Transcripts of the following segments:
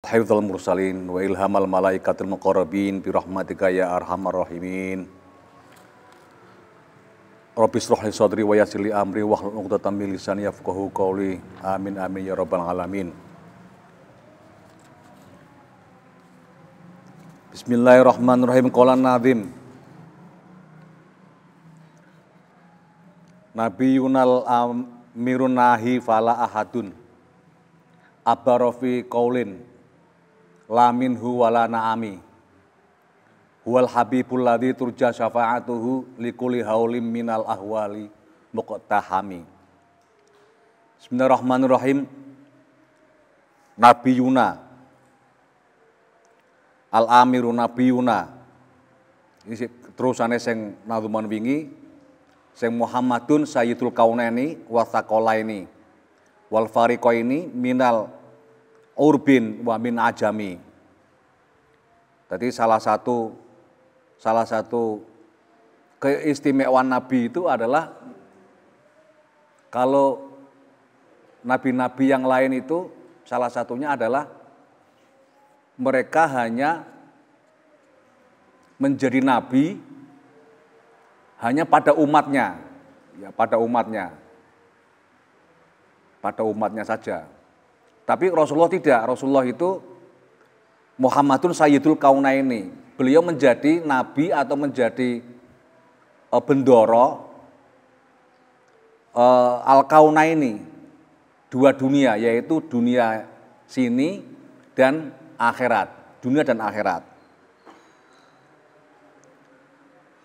hifdzal mursalin wa ilhamal malaikatil muqarrabin bi rahmatika ya arhamar rahimin. Rabbi shrah li sadri wa yassir li amri wahlul 'uqdatam min lisani yafqahu qawli. Amin amin ya rabbal alamin. Bismillahirrahmanirrahim. Qala nazim Nabiyunal amirun nahi fala ahadun abarofi qaulin la minhu wala na'ami huwal habibul ladzi turja syafa'atuhu likulli haulim minal ahwali muqtahami. Bismillahirrahmanirrahim. Nabiyuna al-amiru nabiyuna ini terusane sing nadzuman wingi sing Muhammadun sayyidul kaunaini wa tsaqalaini wal fariqaini minal urbin wa min ajami. Jadi salah satu keistimewaan Nabi itu adalah kalau nabi-nabi yang lain itu salah satunya adalah mereka hanya menjadi nabi hanya pada umatnya, ya pada umatnya saja. Tapi Rasulullah tidak. Rasulullah itu Muhammadun sayyidul kaunaini. Beliau menjadi nabi atau menjadi bendoro al-kaunaini, dua dunia, yaitu dunia sini dan akhirat, dunia dan akhirat.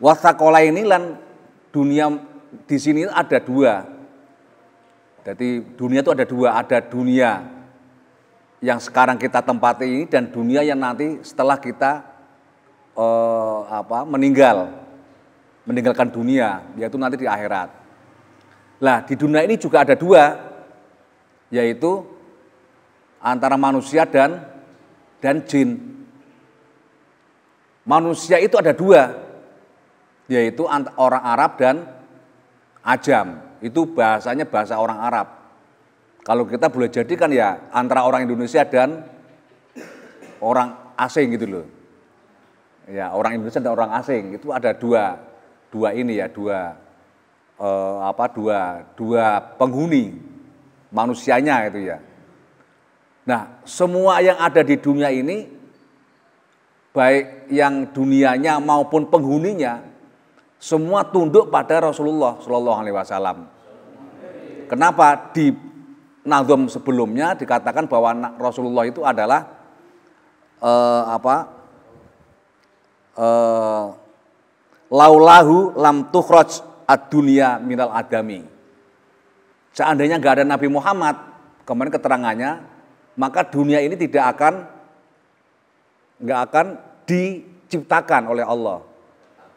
Wasaqalaini lan dunia di sini ada dua. Jadi dunia itu ada dua, ada dunia yang sekarang kita tempati ini dan dunia yang nanti setelah kita meninggalkan dunia, yaitu nanti di akhirat. Lah di dunia ini juga ada dua, yaitu antara manusia dan jin. Manusia itu ada dua, yaitu orang Arab dan Ajam. Itu bahasanya bahasa orang Arab. Kalau kita boleh jadikan ya antara orang Indonesia dan orang asing gitu loh. Ya, orang Indonesia dan orang asing itu ada dua penghuni manusianya itu ya. Nah, semua yang ada di dunia ini baik yang dunianya maupun penghuninya semua tunduk pada Rasulullah Shallallahu Alaihi Wasallam. Kenapa di nazm sebelumnya dikatakan bahwa Rasulullah itu adalah laulahu lam tukhraj ad-dunya minal adami. Seandainya nggak ada Nabi Muhammad, kemarin keterangannya, maka dunia ini nggak akan diciptakan oleh Allah.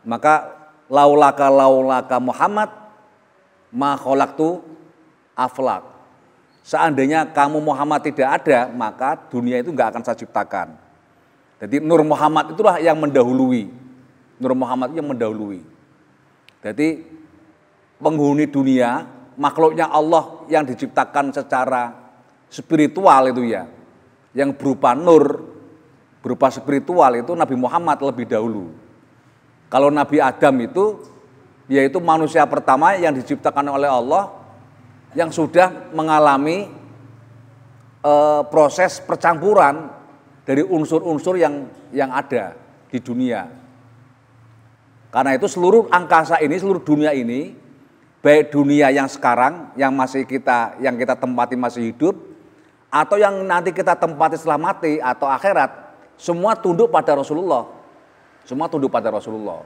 Maka laulaka Muhammad ma khalaqtu aflak. Seandainya kamu Muhammad tidak ada, maka dunia itu nggak akan saya ciptakan. Jadi Nur Muhammad itulah yang mendahului. Nur Muhammad yang mendahului. Jadi penghuni dunia, makhluknya Allah yang diciptakan secara spiritual itu ya, yang berupa nur, berupa spiritual itu Nabi Muhammad lebih dahulu. Kalau Nabi Adam itu yaitu manusia pertama yang diciptakan oleh Allah yang sudah mengalami proses percampuran dari unsur-unsur yang ada di dunia. Karena itu seluruh angkasa ini, seluruh dunia ini, baik dunia yang sekarang yang kita tempati masih hidup atau yang nanti kita tempati setelah mati atau akhirat, semua tunduk pada Rasulullah. Semua tunduk pada Rasulullah.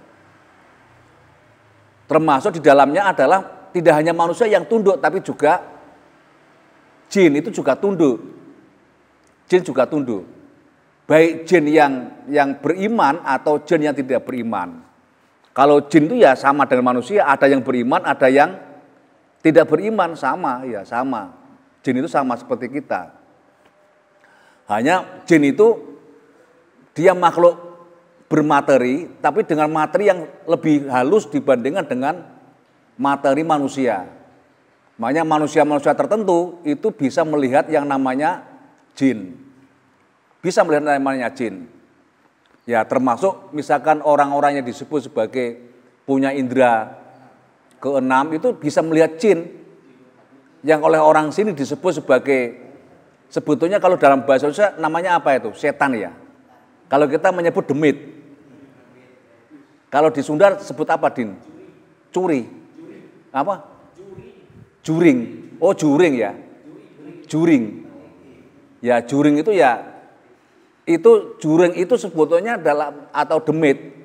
Termasuk di dalamnya adalah tidak hanya manusia yang tunduk, tapi juga jin itu juga tunduk. Jin juga tunduk. Baik jin yang beriman atau jin yang tidak beriman. Kalau jin itu ya sama dengan manusia, ada yang beriman, ada yang tidak beriman, sama. Jin itu sama seperti kita. Hanya jin itu dia makhluk bermateri, tapi dengan materi yang lebih halus dibandingkan dengan materi manusia. Makanya manusia-manusia tertentu itu bisa melihat yang namanya jin. bisa melihat namanya jin. Ya termasuk misalkan orang-orang yang disebut sebagai punya indera keenam itu bisa melihat jin. Yang oleh orang sini disebut sebagai, sebetulnya kalau dalam bahasa Indonesia namanya apa itu? Setan ya. Kalau kita menyebut demit. Kalau di Sunda sebut apa, Din? Curi. Apa? Juring. Oh, juring ya. Juring. Ya, juring itu ya, itu juring itu sebetulnya dalam, atau demit.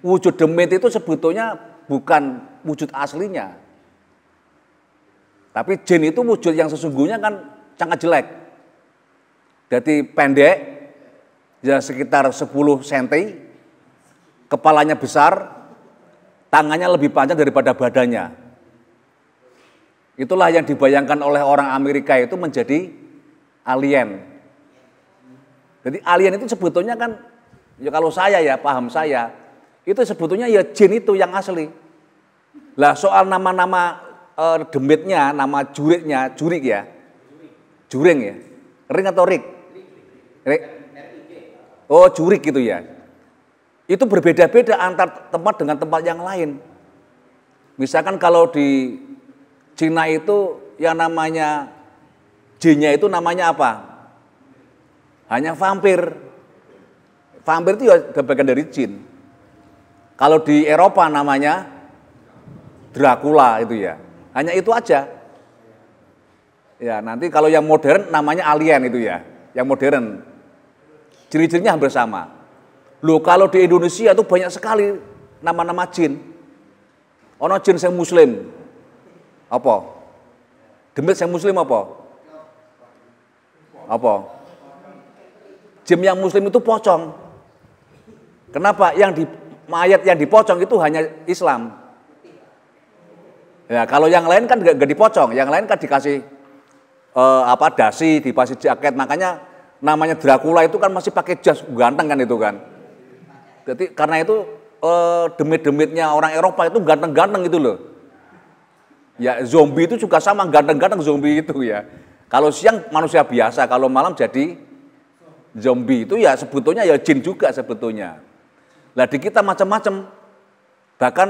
Wujud demit itu sebetulnya bukan wujud aslinya. Tapi jin itu wujud yang sesungguhnya kan sangat jelek. Jadi pendek, ya sekitar 10 cm, kepalanya besar, tangannya lebih panjang daripada badannya. Itulah yang dibayangkan oleh orang Amerika itu menjadi alien. Jadi alien itu sebetulnya kan, ya kalau saya ya, paham saya, itu sebetulnya ya jin itu yang asli. Lah soal nama-nama demitnya, nama juritnya, jurik ya, juring ya, ring atau rik? Rik. Oh jurik gitu ya. Itu berbeda-beda antar tempat dengan tempat yang lain. Misalkan kalau di Cina itu yang namanya jinnya itu namanya apa? Hanya vampir. Vampir itu ya bagian dari jin. Kalau di Eropa namanya Dracula itu ya. Hanya itu aja. Ya, nanti kalau yang modern namanya alien itu ya, yang modern. Ciri-cirinya hampir sama. Loh, kalau di Indonesia itu banyak sekali nama-nama jin. Ono jin yang muslim. Apa? Demit yang muslim apa? Apa? Jin yang muslim itu pocong. Kenapa? Mayat yang dipocong itu hanya Islam. Ya, kalau yang lain kan gak dipocong, yang lain kan dikasih dasi, dikasih jaket, makanya namanya Dracula itu kan masih pakai jas ganteng kan itu kan. Jadi karena itu demit-demitnya orang Eropa itu ganteng-ganteng itu loh. Ya zombie itu juga sama ganteng-ganteng zombie itu ya. Kalau siang manusia biasa, kalau malam jadi zombie itu ya sebetulnya ya jin juga sebetulnya. Lah di kita macam-macam, bahkan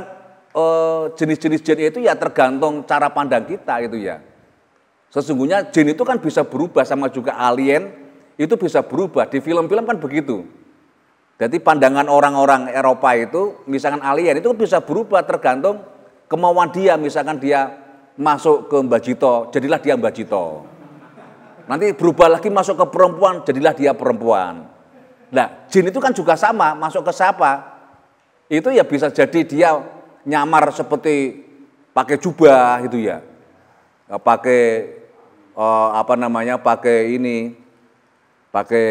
jenis-jenis jin itu ya tergantung cara pandang kita gitu ya. Sesungguhnya jin itu kan bisa berubah, sama juga alien itu bisa berubah. Di film-film kan begitu. Jadi pandangan orang-orang Eropa itu, misalkan alien itu bisa berubah tergantung kemauan dia. Misalkan dia masuk ke Mbah Jito, jadilah dia Mbah Jito. Nanti berubah lagi masuk ke perempuan, jadilah dia perempuan. Nah, jin itu kan juga sama, masuk ke siapa? Itu ya bisa jadi dia nyamar seperti pakai jubah gitu ya. Pakai pakai ini, pakai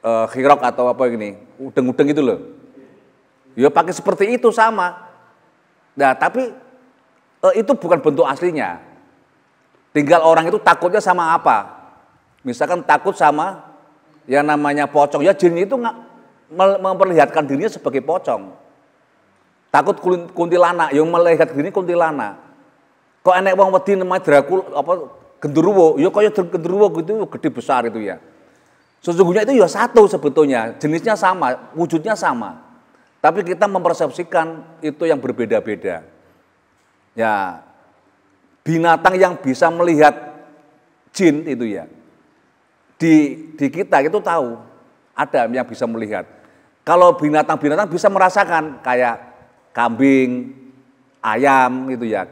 khirok atau apa ini, udeng-udeng gitu loh. Ya pakai seperti itu sama. Nah, tapi itu bukan bentuk aslinya. Tinggal orang itu takutnya sama apa. Misalkan takut sama yang namanya pocong, ya jin itu memperlihatkan dirinya sebagai pocong. Takut kuntilanak, yang melihat dirinya kuntilanak. Kok enek wong wedi namanya Dracula genderuwo, ya kaya genderuwo gitu, gede besar itu ya. Sesungguhnya itu ya satu sebetulnya, jenisnya sama, wujudnya sama. Tapi kita mempersepsikan itu yang berbeda-beda. Ya, binatang yang bisa melihat jin itu ya, di kita itu tahu, ada yang bisa melihat. Kalau binatang-binatang bisa merasakan, kayak kambing, ayam itu ya,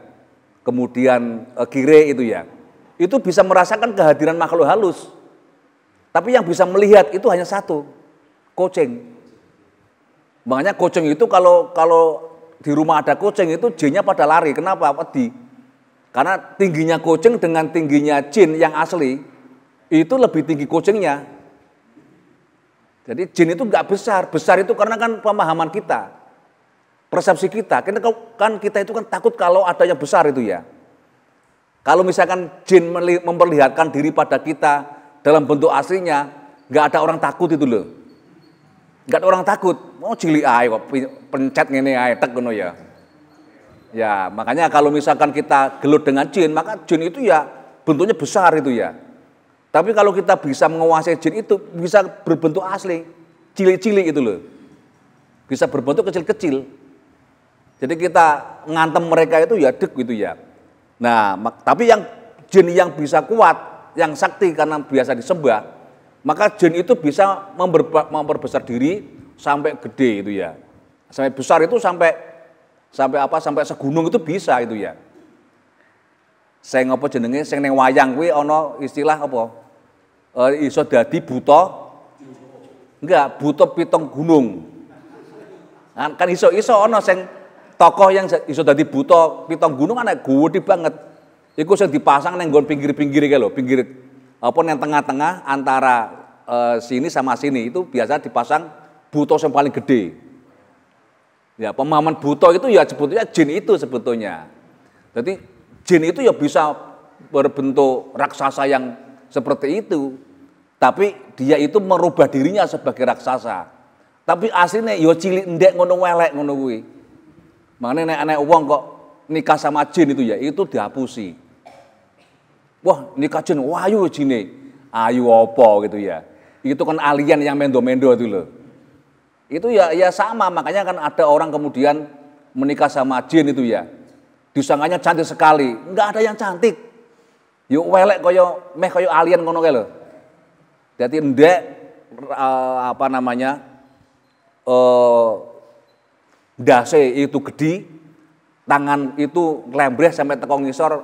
kemudian kire itu ya, itu bisa merasakan kehadiran makhluk halus. Tapi yang bisa melihat itu hanya satu, kucing. Makanya kucing itu kalau di rumah ada kucing itu jinnya pada lari. Kenapa? Wedi. Karena tingginya kucing dengan tingginya jin yang asli itu lebih tinggi kucingnya. Jadi jin itu enggak besar. Besar itu karena kan pemahaman kita, persepsi kita. Kan kita itu kan takut kalau ada yang besar itu ya. Kalau misalkan jin memperlihatkan diri pada kita dalam bentuk aslinya, enggak ada orang takut itu loh. Enggak ada orang takut. Mau cilik ae kok pencet ngene ae tek ngono ya. Ya, makanya kalau misalkan kita gelut dengan jin, maka jin itu ya bentuknya besar itu ya. Tapi kalau kita bisa menguasai jin itu bisa berbentuk asli, cilik-cilik itu loh. Bisa berbentuk kecil-kecil. Jadi kita ngantem mereka itu ya dek gitu ya. Nah, tapi yang jin yang bisa kuat, yang sakti karena biasa disembah, maka jin itu bisa memperbesar diri sampai gede itu ya. Sampai besar itu sampai apa? Sampai segunung itu bisa itu ya. Saya ngopo jenenge sing ning wayang kuwi ana istilah apa? Iso dadi buta. Enggak, buta pitung gunung. Kan iso ana sing tokoh yang iso dadi buta pitung gunung anak gede banget. Iku sing dipasang ning nggon pinggir-pinggir iki lho, pinggir apa ning tengah-tengah antara sini sama sini itu biasa dipasang buta yang paling gede. Ya, pemahaman buta itu ya sebetulnya jin itu sebetulnya. Jadi jin itu ya bisa berbentuk raksasa yang seperti itu, tapi dia itu merubah dirinya sebagai raksasa. Tapi aslinya yo cilik ndek ngono welek ngono kuwi. Makanya nek wong kok nikah sama jin itu ya, itu dihapusi. Wah, nikah jin, wah ayu jine. Ayu apa gitu ya. Itu kan alien yang mendo-mendo itu loh. Itu ya sama, makanya kan ada orang kemudian menikah sama jin itu ya. Disangkanya cantik sekali, enggak ada yang cantik. Yuk welek koyo alien ngono kae lho. Dadi ndek ndase itu gede, tangan itu nglembreh sampai teko ngisor,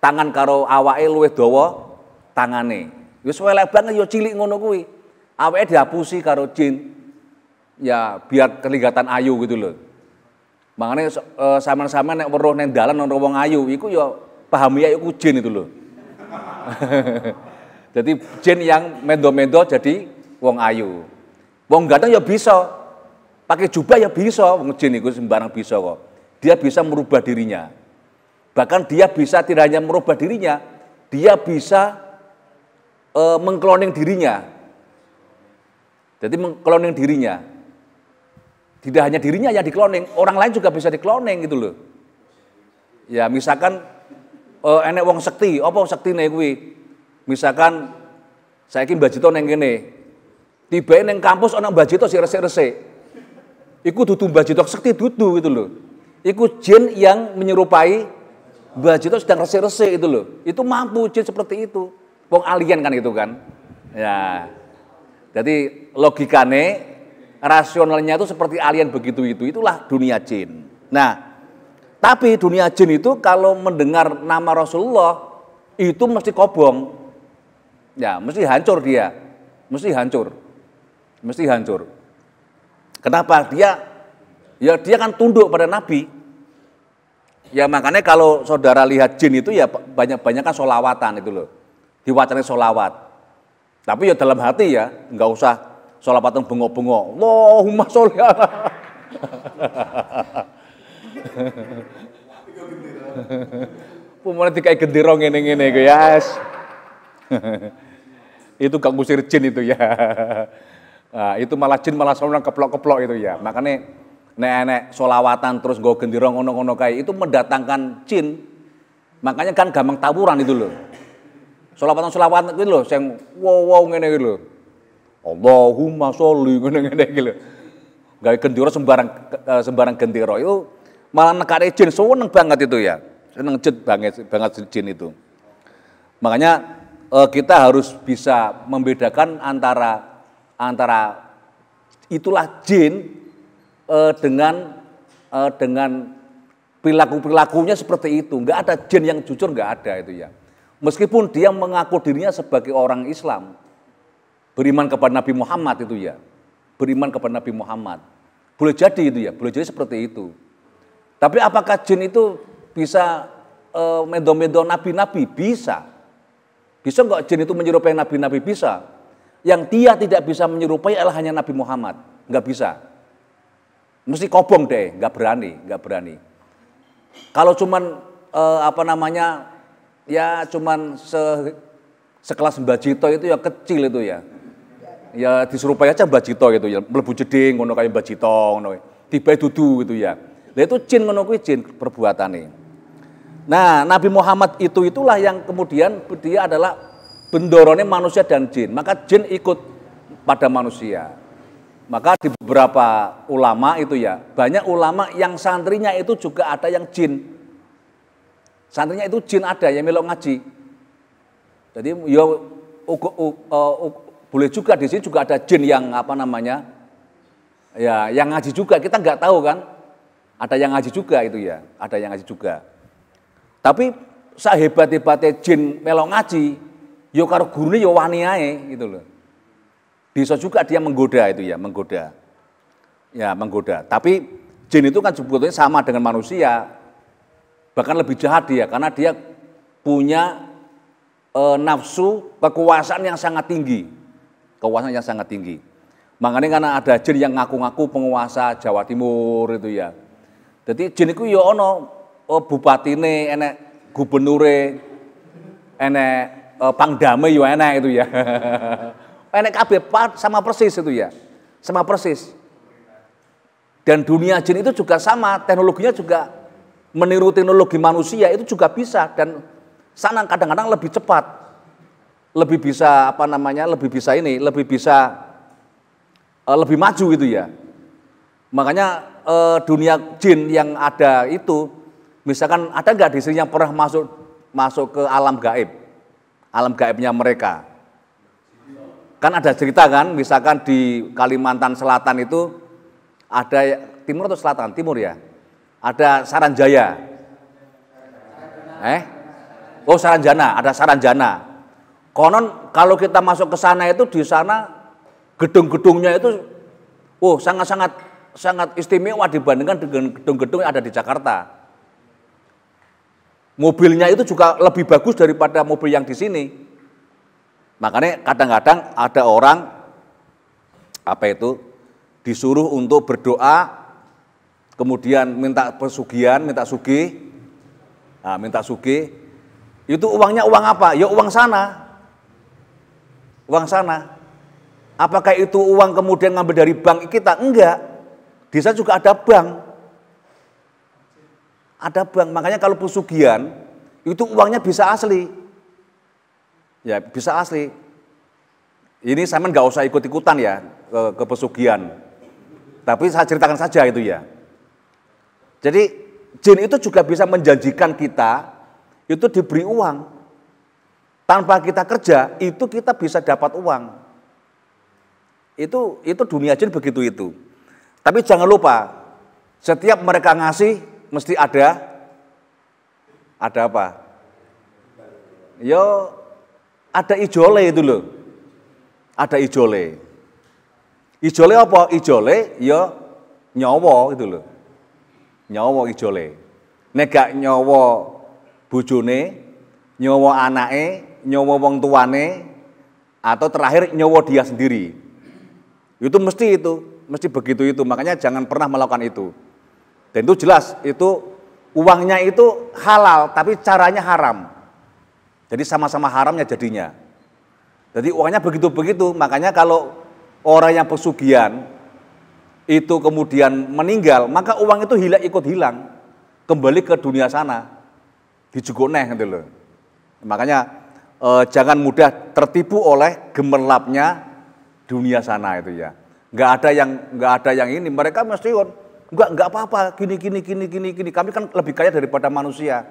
tangan karo awake luwih dawa tangane. Wis welek banget yo cilik ngono kuwi. Awake dihapusi karo jin. Ya biar kelihatan ayu gitu loh. Makanya sama-sama nek weruh nang dalan ana wong ayu iku yo pahami ya iku jin itu loh. Jadi jin yang mendo-mendo jadi wong ayu. Wong ganteng ya bisa. Pakai jubah ya bisa, wong jin itu sembarang bisa kok. Dia bisa merubah dirinya. Bahkan dia bisa tidak hanya merubah dirinya, dia bisa mengkloning dirinya. Jadi mengkloning dirinya. Tidak hanya dirinya yang dikloning, orang lain juga bisa dikloning gitu loh. Ya misalkan enek wong sekti, apa sektine kuwi? Misalkan saiki Mbah Jito ning kene. Tibae ning kampus ana Mbah Jito sing resik-resik. Iku dudu Mbah Jito sekti dudu gitu loh. Iku jin yang menyerupai Mbah Jito sedang resik-resik itu loh. Itu mampu jin seperti itu. Wong alien kan itu kan. Ya. Jadi logikane rasionalnya itu seperti alien begitu itu. Itulah dunia jin. Nah, tapi dunia jin itu kalau mendengar nama Rasulullah itu mesti kobong. Ya, mesti hancur dia. Mesti hancur. Mesti hancur. Kenapa? Dia kan tunduk pada Nabi. Ya makanya kalau saudara lihat jin itu ya banyak-banyak kan sholawatan itu loh. Diwacanain sholawat. Tapi ya dalam hati ya, enggak usah sholawatan bengok-bengok. Allahumma sholli ala. Pemane dikai gendera ngene-ngene iku ya. Itu gak ngusir jin itu ya. Nah, itu malah jin malah sono keplok-keplok itu ya. Makanya nek sholawatan terus nggo gendera ngono-ngono kae itu mendatangkan jin. Makanya kan gampang tawuran itu loh. Sholawatan itu loh sing wow ngene iki lho. Allahumma sholli ngene-ngene iki lho. Gawe gendera sembarang gendera itu malah nekake jin seneng banget itu ya. Seneng banget jin itu. Makanya kita harus bisa membedakan antara itulah jin dengan perilakunya seperti itu. Enggak ada jin yang jujur, enggak ada itu ya. Meskipun dia mengaku dirinya sebagai orang Islam, beriman kepada Nabi Muhammad itu ya. Beriman kepada Nabi Muhammad. Boleh jadi itu ya, boleh jadi seperti itu. Tapi apakah jin itu bisa mendo-mendo nabi-nabi? Bisa. Bisa enggak jin itu menyerupai nabi-nabi? Bisa. Yang dia tidak bisa menyerupai adalah hanya Nabi Muhammad. Enggak bisa. Mesti kobong deh, enggak berani. Kalau cuman ya cuman sekelas Mbah Jito itu ya kecil itu ya. Ya diserupai aja Mbah Jito gitu ya, mlebu jeding ngono kaya Mbah Jito ngono. Tibae dudu gitu ya. Lah itu jin ngono kuwi jin perbuatane. Nah, Nabi Muhammad itulah yang kemudian dia adalah bendorone manusia dan jin, maka jin ikut pada manusia. Maka di beberapa ulama itu ya, banyak ulama yang santrinya itu juga ada yang jin. Santrinya itu jin ada yang melok ngaji. Jadi ya boleh juga di sini juga ada jin yang apa namanya, ya yang ngaji juga, kita nggak tahu kan. Ada yang ngaji juga itu ya, ada yang ngaji juga. Tapi sahebat-hebatnya jin melok ngaji, yo karo gurune yo wani ae gitu loh. Bisa juga dia menggoda itu ya, menggoda. Ya, menggoda. Tapi jin itu kan sebetulnya sama dengan manusia. Bahkan lebih jahat dia karena dia punya nafsu kekuasaan yang sangat tinggi. Kekuasaan yang sangat tinggi. Makanya karena ada jin yang ngaku-ngaku penguasa Jawa Timur itu ya. Jadi jin itu ya ono bupatine, enek gubernure, enek pangdame ya enek itu ya. Enek kabeh sama persis itu ya. Sama persis. Dan dunia jin itu juga sama, teknologinya juga meniru teknologi manusia itu juga bisa dan sana kadang-kadang lebih cepat. Lebih bisa apa namanya? Lebih bisa lebih maju gitu ya. Makanya dunia jin yang ada itu, misalkan ada nggak di sini yang pernah masuk ke alam gaibnya mereka? Kan ada cerita kan, misalkan di Kalimantan Selatan itu ada timur atau selatan? Timur ya. Ada Saranjaya. Oh Saranjana, ada Saranjana. Konon kalau kita masuk ke sana itu di sana gedung-gedungnya itu sangat istimewa dibandingkan dengan gedung-gedung yang ada di Jakarta. Mobilnya itu juga lebih bagus daripada mobil yang di sini. Makanya kadang-kadang ada orang disuruh untuk berdoa, kemudian minta pesugihan, minta sugih. Nah, minta sugih. Itu uangnya uang apa? Ya uang sana. Uang sana. Apakah itu uang kemudian ngambil dari bank kita? Enggak. Di sana juga ada bank. Ada bank. Makanya kalau pesugihan itu uangnya bisa asli. Ya, bisa asli. Ini saya nggak usah ikut-ikutan ya ke pesugihan. Tapi saya ceritakan saja itu ya. Jadi jin itu juga bisa menjanjikan kita itu diberi uang. Tanpa kita kerja, itu kita bisa dapat uang. Itu dunia jin begitu itu. Tapi jangan lupa, setiap mereka ngasih mesti ada apa? Yo ada ijole itu loh. Ada ijole. Ijole apa? Ijole yo nyawa gitu loh. Nyawa ijole. Nek gak nyawa bojone, nyawa anake, nyawa wong tuane, atau terakhir nyawa dia sendiri. Itu mesti begitu itu. Makanya jangan pernah melakukan itu. Dan itu jelas, itu uangnya itu halal, tapi caranya haram. Jadi sama-sama haramnya jadinya. Jadi uangnya begitu-begitu. Makanya kalau orang yang pesugihan itu kemudian meninggal, maka uang itu ikut hilang, kembali ke dunia sana, dijugoneh gitu loh. Makanya jangan mudah tertipu oleh gemerlapnya dunia sana itu ya. Nggak ada yang ini. Mereka mesti nggak apa-apa. Gini. Kami kan lebih kaya daripada manusia.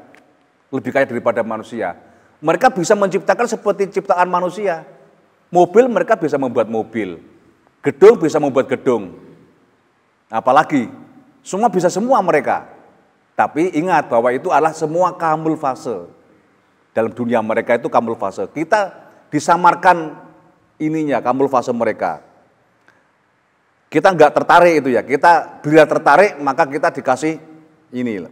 Lebih kaya daripada manusia. Mereka bisa menciptakan seperti ciptaan manusia. Mobil mereka bisa membuat mobil. Gedung bisa membuat gedung. Apalagi semua bisa semua mereka. Tapi ingat bahwa itu adalah semua kamul fase. Dalam dunia mereka itu kamul fase. Kita disamarkan ininya, kamul fase mereka. Kita nggak tertarik itu ya. Kita bila tertarik maka kita dikasih ini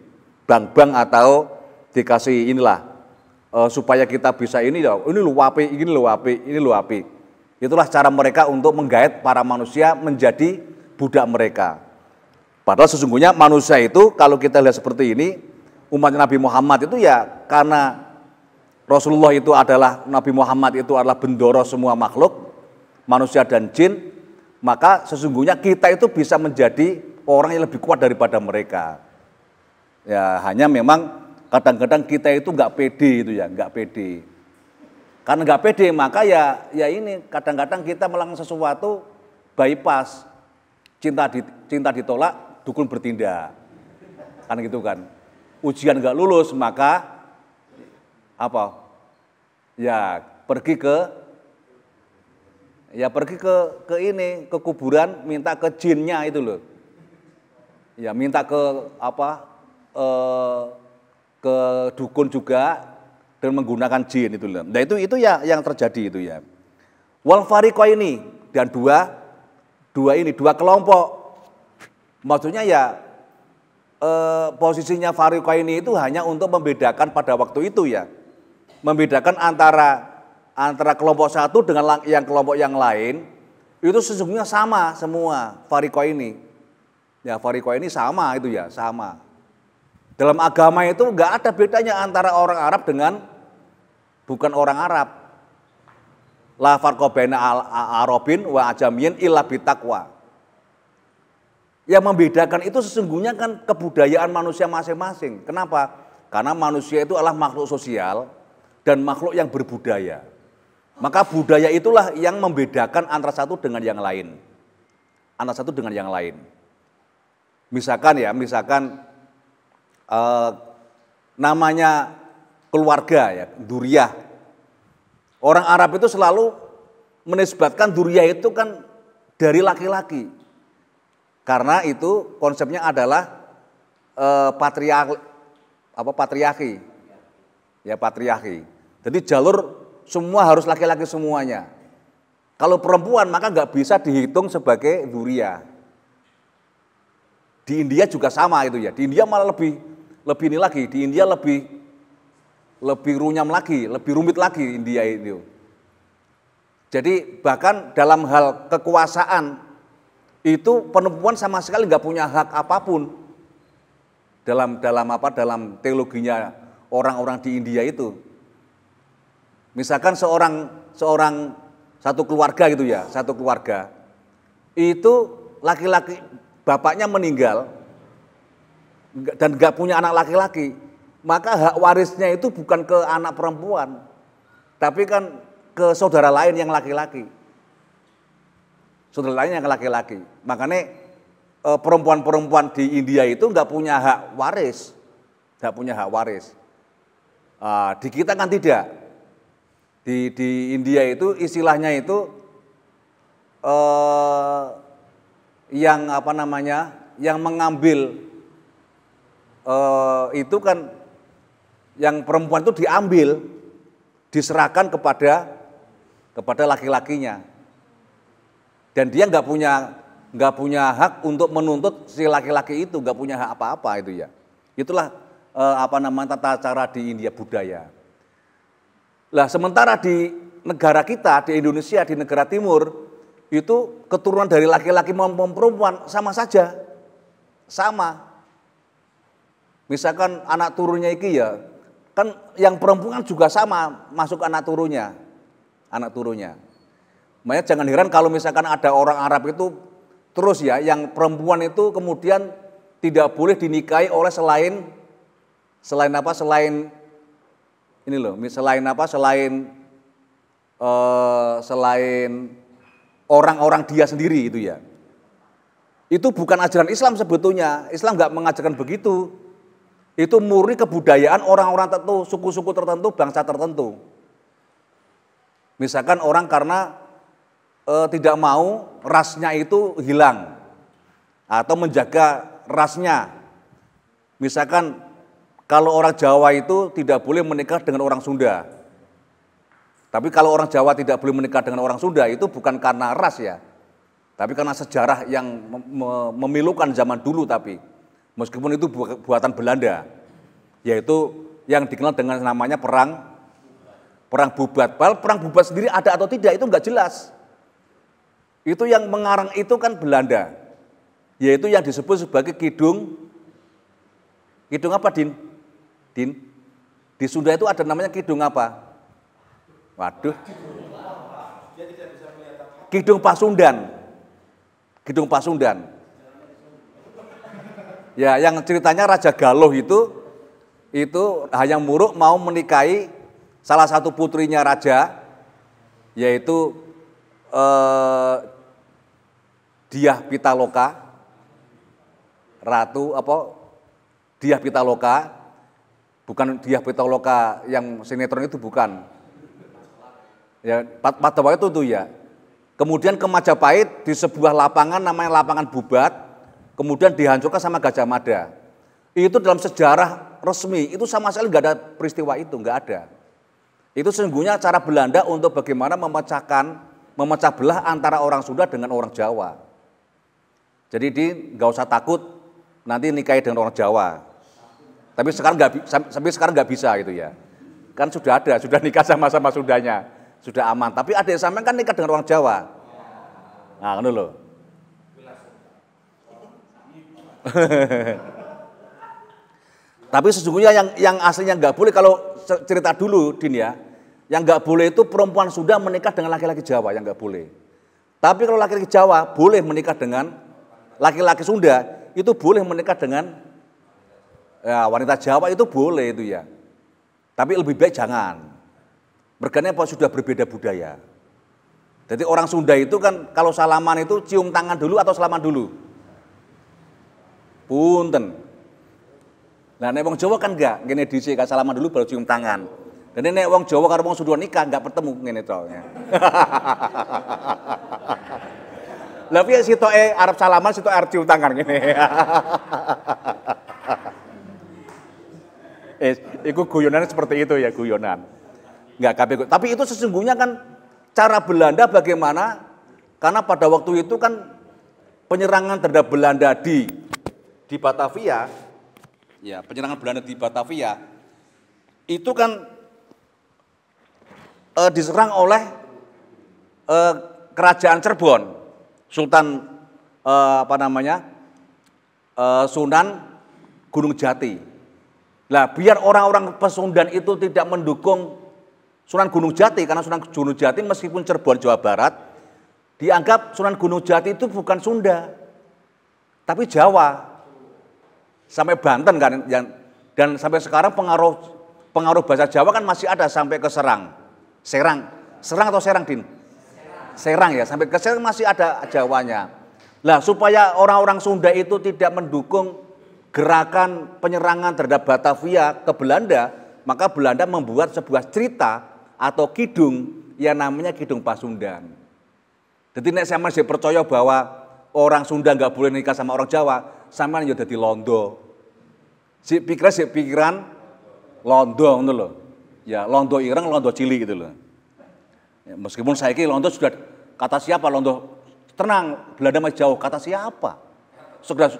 bank-bank atau dikasih inilah supaya kita bisa ini lo wapi, ini lo wapi. Itulah cara mereka untuk menggait para manusia menjadi budak mereka. Padahal sesungguhnya manusia itu kalau kita lihat seperti ini, umat Nabi Muhammad itu ya karena Rasulullah itu adalah, Nabi Muhammad itu adalah bendoro semua makhluk, manusia dan jin, maka sesungguhnya kita itu bisa menjadi orang yang lebih kuat daripada mereka. Ya hanya memang kadang-kadang kita itu nggak pede itu ya, nggak pede. Karena nggak pede, maka ya ini kadang-kadang kita melakukan sesuatu bypass. Cinta ditolak, dukun bertindak. Kan gitu kan. Ujian nggak lulus, maka apa? Ya pergi ke ini, ke kuburan, minta ke jinnya itu loh. Ya minta ke ke dukun juga dan menggunakan jin itu loh. Nah itu ya yang terjadi itu ya. Wal fariqaini, dan dua kelompok. Maksudnya ya posisinya fariqaini itu hanya untuk membedakan pada waktu itu ya. Membedakan antara kelompok satu dengan yang kelompok yang lain itu sesungguhnya sama semua fariqaini. Ya fariqaini sama itu ya, sama. Dalam agama itu enggak ada bedanya antara orang Arab dengan bukan orang Arab. La farqa baina Arabin wa ajamiyyin illa bitaqwa. Yang membedakan itu sesungguhnya kan kebudayaan manusia masing-masing. Kenapa? Karena manusia itu adalah makhluk sosial dan makhluk yang berbudaya. Maka budaya itulah yang membedakan antara satu dengan yang lain. Antara satu dengan yang lain. Misalkan namanya keluarga ya, dzurriyyah. Orang Arab itu selalu menisbatkan dzurriyyah itu kan dari laki-laki. Karena itu konsepnya adalah patriarki. Ya, patriarki. Jadi jalur semua harus laki-laki semuanya. Kalau perempuan maka nggak bisa dihitung sebagai dzurriyyah. Di India juga sama itu ya. Di India malah lebih ini lagi. Di India lebih runyam lagi, lebih rumit lagi India itu. Jadi bahkan dalam hal kekuasaan itu perempuan sama sekali nggak punya hak apapun dalam teologinya orang-orang di India itu. Misalkan seorang satu keluarga gitu ya, satu keluarga itu laki-laki bapaknya meninggal dan nggak punya anak laki-laki, maka hak warisnya itu bukan ke anak perempuan, tapi kan ke saudara lain yang laki-laki. Saudara lain yang laki-laki. Makanya perempuan-perempuan di India itu nggak punya hak waris, nggak punya hak waris. Di kita kan tidak. Di India itu istilahnya itu yang mengambil itu kan yang perempuan itu diambil, diserahkan kepada laki-lakinya, dan dia nggak punya hak untuk menuntut si laki-laki itu, nggak punya hak apa-apa itu ya. Itulah tata cara di India, budaya. Lah sementara di negara kita, di Indonesia, di negara timur, itu keturunan dari laki-laki maupun perempuan sama saja. Sama. Misalkan anak turunnya iki ya, kan yang perempuan juga sama masuk anak turunnya. Makanya jangan heran kalau misalkan ada orang Arab itu terus ya, yang perempuan itu kemudian tidak boleh dinikahi oleh selain orang-orang dia sendiri itu ya. Itu bukan ajaran Islam sebetulnya. Islam nggak mengajarkan begitu. Itu murni kebudayaan orang-orang tertentu, suku-suku tertentu, bangsa tertentu. Misalkan orang karena tidak mau rasnya itu hilang atau menjaga rasnya. Misalkan kalau orang Jawa itu tidak boleh menikah dengan orang Sunda. Tapi kalau orang Jawa tidak boleh menikah dengan orang Sunda itu bukan karena ras ya. Tapi karena sejarah yang memilukan zaman dulu, tapi meskipun itu buatan Belanda, yaitu yang dikenal dengan namanya perang Bubat. Perang Bubat sendiri ada atau tidak itu enggak jelas. Itu yang mengarang itu kan Belanda, yaitu yang disebut sebagai kidung apa, Din? Di Sunda itu ada namanya kidung apa? Waduh. Kidung Pasundan. Ya, yang ceritanya Raja Galuh itu Hayam Wuruk mau menikahi salah satu putrinya raja, yaitu Dyah Pitaloka, Ratu Dyah Pitaloka, bukan Dyah Pitaloka yang sinetron itu bukan. Ya, pada waktu itu tuh ya. Kemudian ke Majapahit di sebuah lapangan namanya lapangan Bubat, kemudian dihancurkan sama Gajah Mada. Itu dalam sejarah resmi, itu sama sekali nggak ada peristiwa itu, nggak ada. Itu sesungguhnya cara Belanda untuk bagaimana memecah belah antara orang Sunda dengan orang Jawa. Jadi nggak usah takut nanti nikahi dengan orang Jawa. Tapi sekarang nggak bisa gitu ya. Kan sudah nikah sama-sama Sundanya, sudah aman. Tapi ada yang sampean kan nikah dengan orang Jawa. Nah, kan loh. Tapi sesungguhnya yang aslinya nggak boleh, kalau cerita dulu Din ya, yang nggak boleh itu perempuan Sunda menikah dengan laki-laki Jawa, yang nggak boleh. Tapi kalau laki-laki Jawa boleh menikah dengan laki-laki Sunda, itu boleh menikah dengan wanita Jawa, itu boleh itu ya. Tapi lebih baik jangan. Mergane apa, sudah berbeda budaya. Jadi orang Sunda itu kan kalau salaman itu cium tangan dulu atau salaman dulu? Punten. Nah, nek wong Jawa kan enggak, ngene dhisik salaman dulu baru cium tangan. Dan nek wong Jawa karo wong Sunda nikah enggak bertemu ngene to ya. Lah piye sitoke arep salaman, sitoke arep cium tangan ngene. Iku guyonan seperti itu ya, guyonan. Enggak kabeh. Tapi itu sesungguhnya kan cara Belanda bagaimana? Karena pada waktu itu kan penyerangan terhadap Belanda di Batavia, ya penyerangan Belanda di Batavia itu kan diserang oleh kerajaan Cirebon, Sultan Sunan Gunung Jati. Lah biar orang-orang Pasundan itu tidak mendukung Sunan Gunung Jati, karena Sunan Gunung Jati meskipun Cirebon Jawa Barat, dianggap Sunan Gunung Jati itu bukan Sunda, tapi Jawa. Sampai Banten kan, dan sampai sekarang pengaruh bahasa Jawa kan masih ada sampai ke Serang atau Serang Din? Serang ya, sampai ke Serang masih ada Jawanya. Lah supaya orang-orang Sunda itu tidak mendukung gerakan penyerangan terhadap Batavia ke Belanda, maka Belanda membuat sebuah cerita atau kidung yang namanya Kidung Pasundan. Jadi nek sampeyan sing percaya bahwa orang Sunda nggak boleh nikah sama orang Jawa, sampeyan ya dadi londo. Si pikiran londo ngono lho. Ya, londo ireng, londo cilik gitu loh. Ya, meskipun saiki londo sudah kata siapa londo? Tenang, Belanda masih jauh, kata siapa?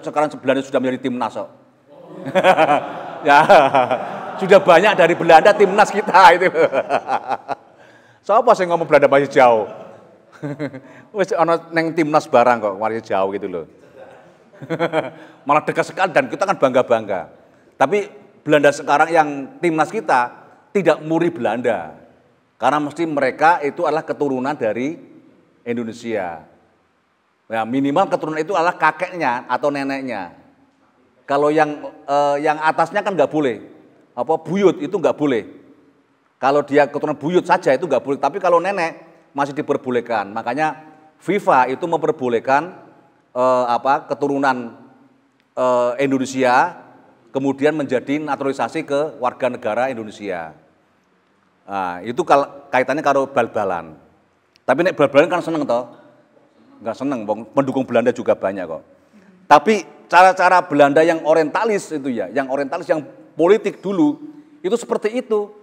Sekarang Belanda sudah menjadi timnas kok. Ya, sudah banyak dari Belanda timnas kita itu. Siapa sih ngomong Belanda masih jauh? Wis ana neng timnas barang kok, masih jauh gitu loh. Malah dekat sekali dan kita kan bangga-bangga. Tapi Belanda sekarang yang timnas kita tidak muri Belanda. Karena mesti mereka itu adalah keturunan dari Indonesia. Ya, minimal keturunan itu adalah kakeknya atau neneknya. Kalau yang atasnya kan nggak boleh. Buyut itu nggak boleh. Kalau dia keturunan buyut saja itu nggak boleh. Tapi kalau nenek masih diperbolehkan. Makanya FIFA itu memperbolehkan keturunan Indonesia kemudian menjadi naturalisasi ke warga negara Indonesia. Nah, itu kaitannya karo bal-balan. Tapi nek bal-balan kan seneng toh? Enggak seneng, pendukung Belanda juga banyak kok. Tapi cara-cara Belanda yang orientalis itu ya, yang politik dulu itu seperti itu.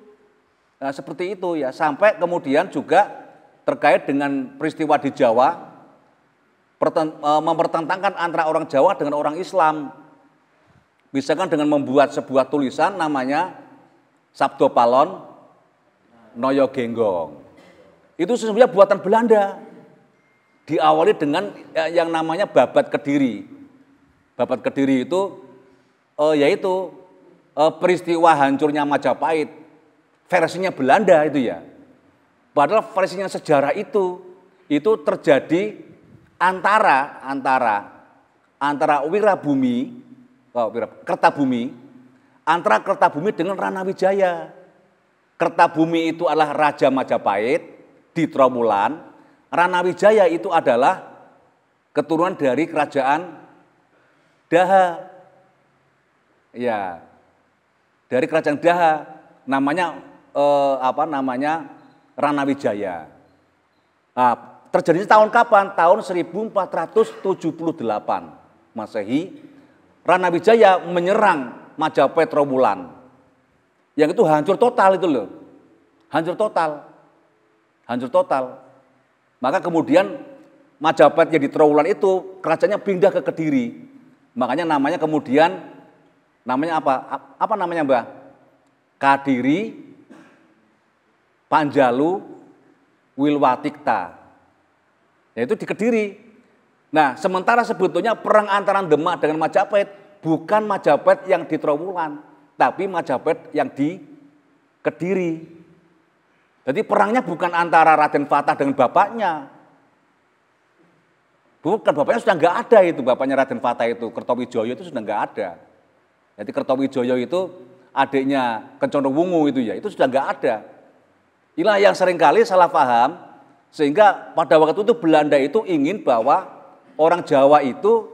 Nah, seperti itu ya, sampai kemudian juga terkait dengan peristiwa di Jawa mempertentangkan antara orang Jawa dengan orang Islam. Misalkan dengan membuat sebuah tulisan namanya Sabdo Palon Noyo Genggong. Itu sesungguhnya buatan Belanda. Diawali dengan yang namanya Babat Kediri. Babat Kediri itu yaitu peristiwa hancurnya Majapahit. Versinya Belanda itu ya. Padahal versinya sejarah itu terjadi antara Wirabumi, Kertabumi, antara Kertabumi dengan Ranawijaya. Kertabumi itu adalah Raja Majapahit di Trawulan, Ranawijaya itu adalah keturunan dari kerajaan Daha. Ya, dari kerajaan Daha, namanya Ranawijaya. Nah, terjadinya tahun kapan? Tahun 1478 Masehi. Ranawijaya menyerang Majapahit Trawulan. Yang itu hancur total itu loh. Hancur total. Maka kemudian Majapahit yang di Trawulan itu kerajaannya pindah ke Kediri. Makanya namanya kemudian namanya apa? Apa namanya, Mbah? Kadiri, Panjalu, Wilwatikta. Yaitu di Kediri. Nah, sementara sebetulnya perang antara Demak dengan Majapahit bukan Majapahit yang di Trawulan, tapi Majapahit yang di Kediri. Jadi perangnya bukan antara Raden Fatah dengan bapaknya. Bukan, bapaknya sudah enggak ada itu, bapaknya Raden Fatah itu, Kertowijoyo itu sudah enggak ada. Jadi Kertowijoyo itu adiknya Kencono Wungu itu ya, itu sudah enggak ada. Inilah yang seringkali salah paham, sehingga pada waktu itu Belanda itu ingin bahwa orang Jawa itu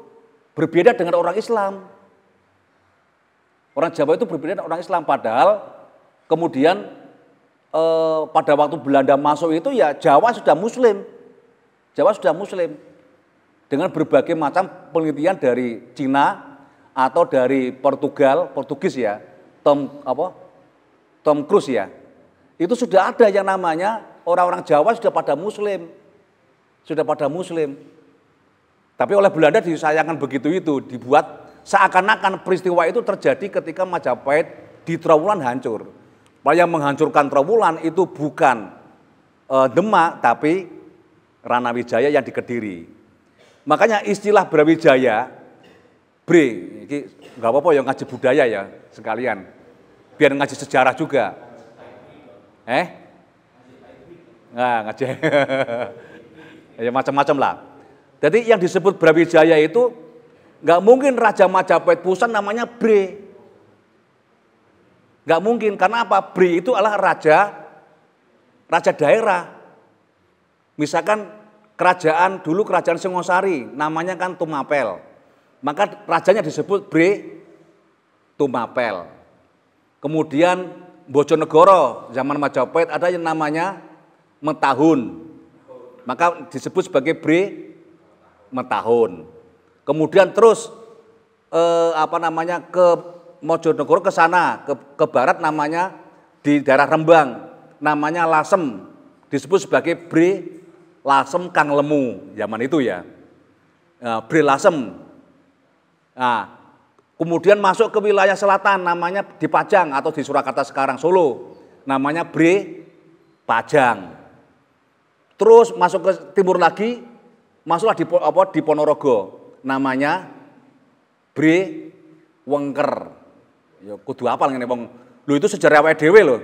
berbeda dengan orang Islam. Orang Jawa itu berbeda dengan orang Islam, padahal kemudian pada waktu Belanda masuk itu ya Jawa sudah Muslim. Jawa sudah Muslim. Dengan berbagai macam penelitian dari Cina atau dari Portugis ya, Tom Cruise ya. Itu sudah ada yang namanya orang-orang Jawa sudah pada Muslim. Sudah pada Muslim. Tapi oleh Belanda disayangkan begitu itu, dibuat seakan-akan peristiwa itu terjadi ketika Majapahit di Trawulan hancur. Yang menghancurkan Trawulan itu bukan Demak, tapi Ranawijaya yang di Kediri. Makanya istilah Brawijaya, Bre, ini nggak apa-apa yang ngaji budaya ya sekalian, biar ngaji sejarah juga. Nah, ngaji, ya macam-macam lah. Jadi yang disebut Brawijaya itu nggak mungkin Raja Majapahit Pusat namanya Bre. Nggak mungkin, karena apa? Bre itu adalah raja daerah. Misalkan dulu kerajaan Singosari, namanya kan Tumapel. Maka rajanya disebut Bre Tumapel. Kemudian Bojonegoro, zaman Majapahit ada yang namanya Metahun. Maka disebut sebagai Bre Metahun. Kemudian terus ke Mojonegoro ke sana, ke barat namanya di daerah Rembang, namanya Lasem, disebut sebagai Bre Lasem Kang Lemu zaman itu ya. Bre Lasem. Nah, kemudian masuk ke wilayah selatan namanya di Pajang atau di Surakarta sekarang Solo, namanya Bre Pajang. Terus masuk ke timur lagi, masuklah di Ponorogo, namanya Bre Wengker. Ya kudu apal ngene wong. Lho itu sejarah awake dhewe lho.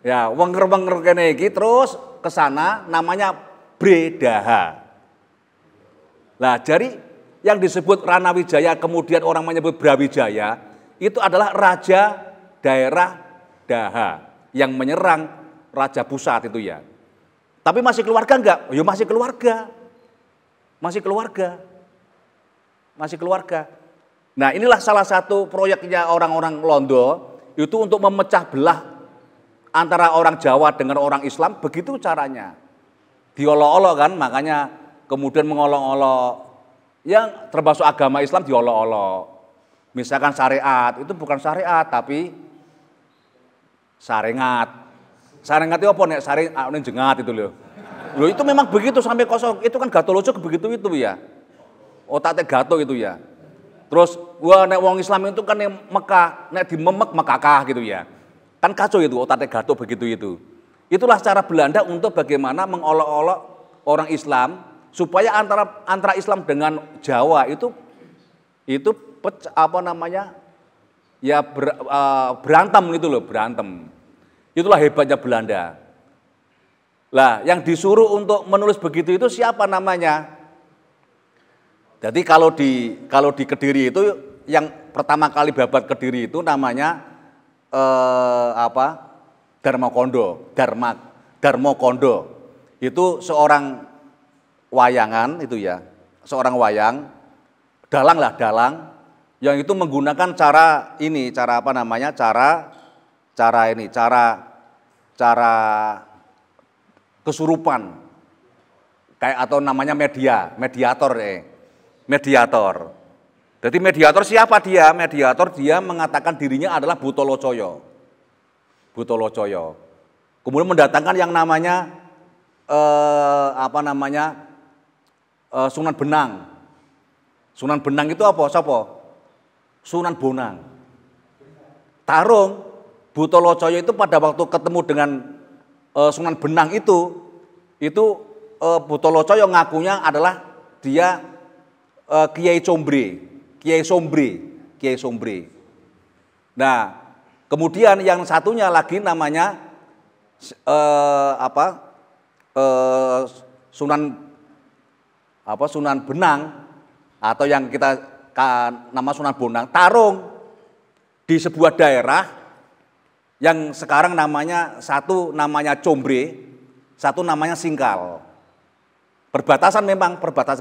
Ya, Wengker kene iki terus ke sana namanya Bre Daha. Lah, jadi yang disebut Ranawijaya kemudian orang menyebut Brawijaya itu adalah raja daerah Daha yang menyerang Raja Pusat itu ya. Tapi masih keluarga enggak? Ya masih keluarga. Masih keluarga. Nah, inilah salah satu proyeknya orang-orang Londo itu untuk memecah belah antara orang Jawa dengan orang Islam, begitu caranya. Diolok-olok kan, makanya kemudian mengolok-olok yang termasuk agama Islam diolok-olok. Misalkan syariat, itu bukan syariat tapi sarengat. Sarengat itu apa nek? Sarengat jengat itu loh. Loh itu memang begitu sampai kosong. Itu kan gatolojo begitu itu ya. Otaknya gato itu ya. Terus nek wong Islam itu kan yang Mekah, nek di Memek Mekakah gitu ya. Kan kacau itu otaknya gato begitu itu. Itulah cara Belanda untuk bagaimana mengolok-olok orang Islam supaya antara Islam dengan Jawa itu berantem gitu loh, berantem. Itulah hebatnya Belanda. Lah, yang disuruh untuk menulis begitu itu siapa namanya? Jadi kalau di Kediri itu yang pertama kali babat Kediri itu namanya Darmokondo. Itu seorang wayangan itu ya, seorang wayang, dalang yang itu menggunakan cara kesurupan, kayak atau namanya mediator. Jadi mediator siapa dia? Mediator dia mengatakan dirinya adalah Butolocoyo. Kemudian mendatangkan yang namanya Sunan Benang. Sunan Benang itu apa? Siapa? Sunan Bonang. Tarung Butolocoyo itu pada waktu ketemu dengan Sunan Benang itu Butolocoyo ngakunya adalah dia Kiai Sombre. Nah, kemudian yang satunya lagi namanya Sunan Benang atau yang kita nama Sunan Bonang, tarung di sebuah daerah yang sekarang satu namanya Combre, satu namanya Singkal. Perbatasan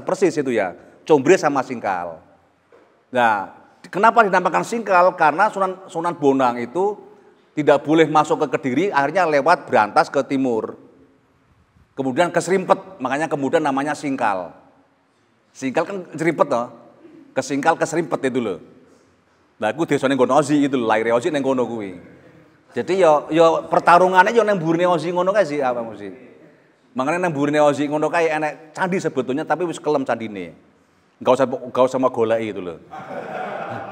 persis itu ya, Combre sama Singkal. Nah, kenapa dinamakan Singkal? Karena Sunan Bonang itu tidak boleh masuk ke Kediri, akhirnya lewat Brantas ke timur. Kemudian ke Serimpet, makanya kemudian namanya Singkal. Singkal kan Serimpet toh. Kesingkal ke Serimpet itu loh. Lah aku desane nggono Ozi itu lho, lair Ozi ning kono kuwi. Jadi yo pertarungannya yo nang mburine Ozi ngono kae sih apa mesti. Makanya nang mburine Ozi ngono kae enek candi sebetulnya tapi wis kelem candine. Enggak usah mau goleki itu lho.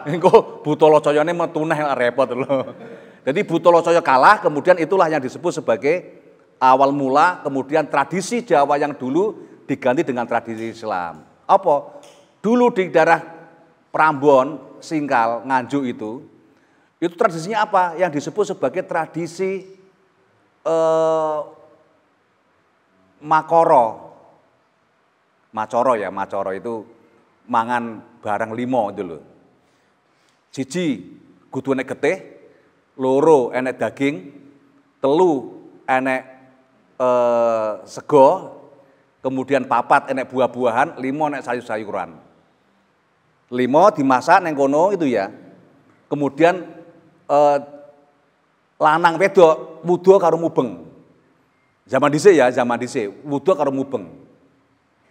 Engko Butolocoyone metu neh repot lho. Jadi Butolocoyo kalah, kemudian itulah yang disebut sebagai awal mula kemudian tradisi Jawa yang dulu diganti dengan tradisi Islam. Apa? Dulu di daerah Prambon, Singkal, Nganjuk itu tradisinya apa? Yang disebut sebagai tradisi Macoro itu mangan barang limo itu loh. Siji kudu enek getih, loro enek daging, telu enek sego, kemudian papat enek buah-buahan, limo enek sayur-sayuran. Limo dimasak neng kono itu ya. Kemudian lanang wedok wudo karo mubeng. Zaman dhisik wudo karo mubeng.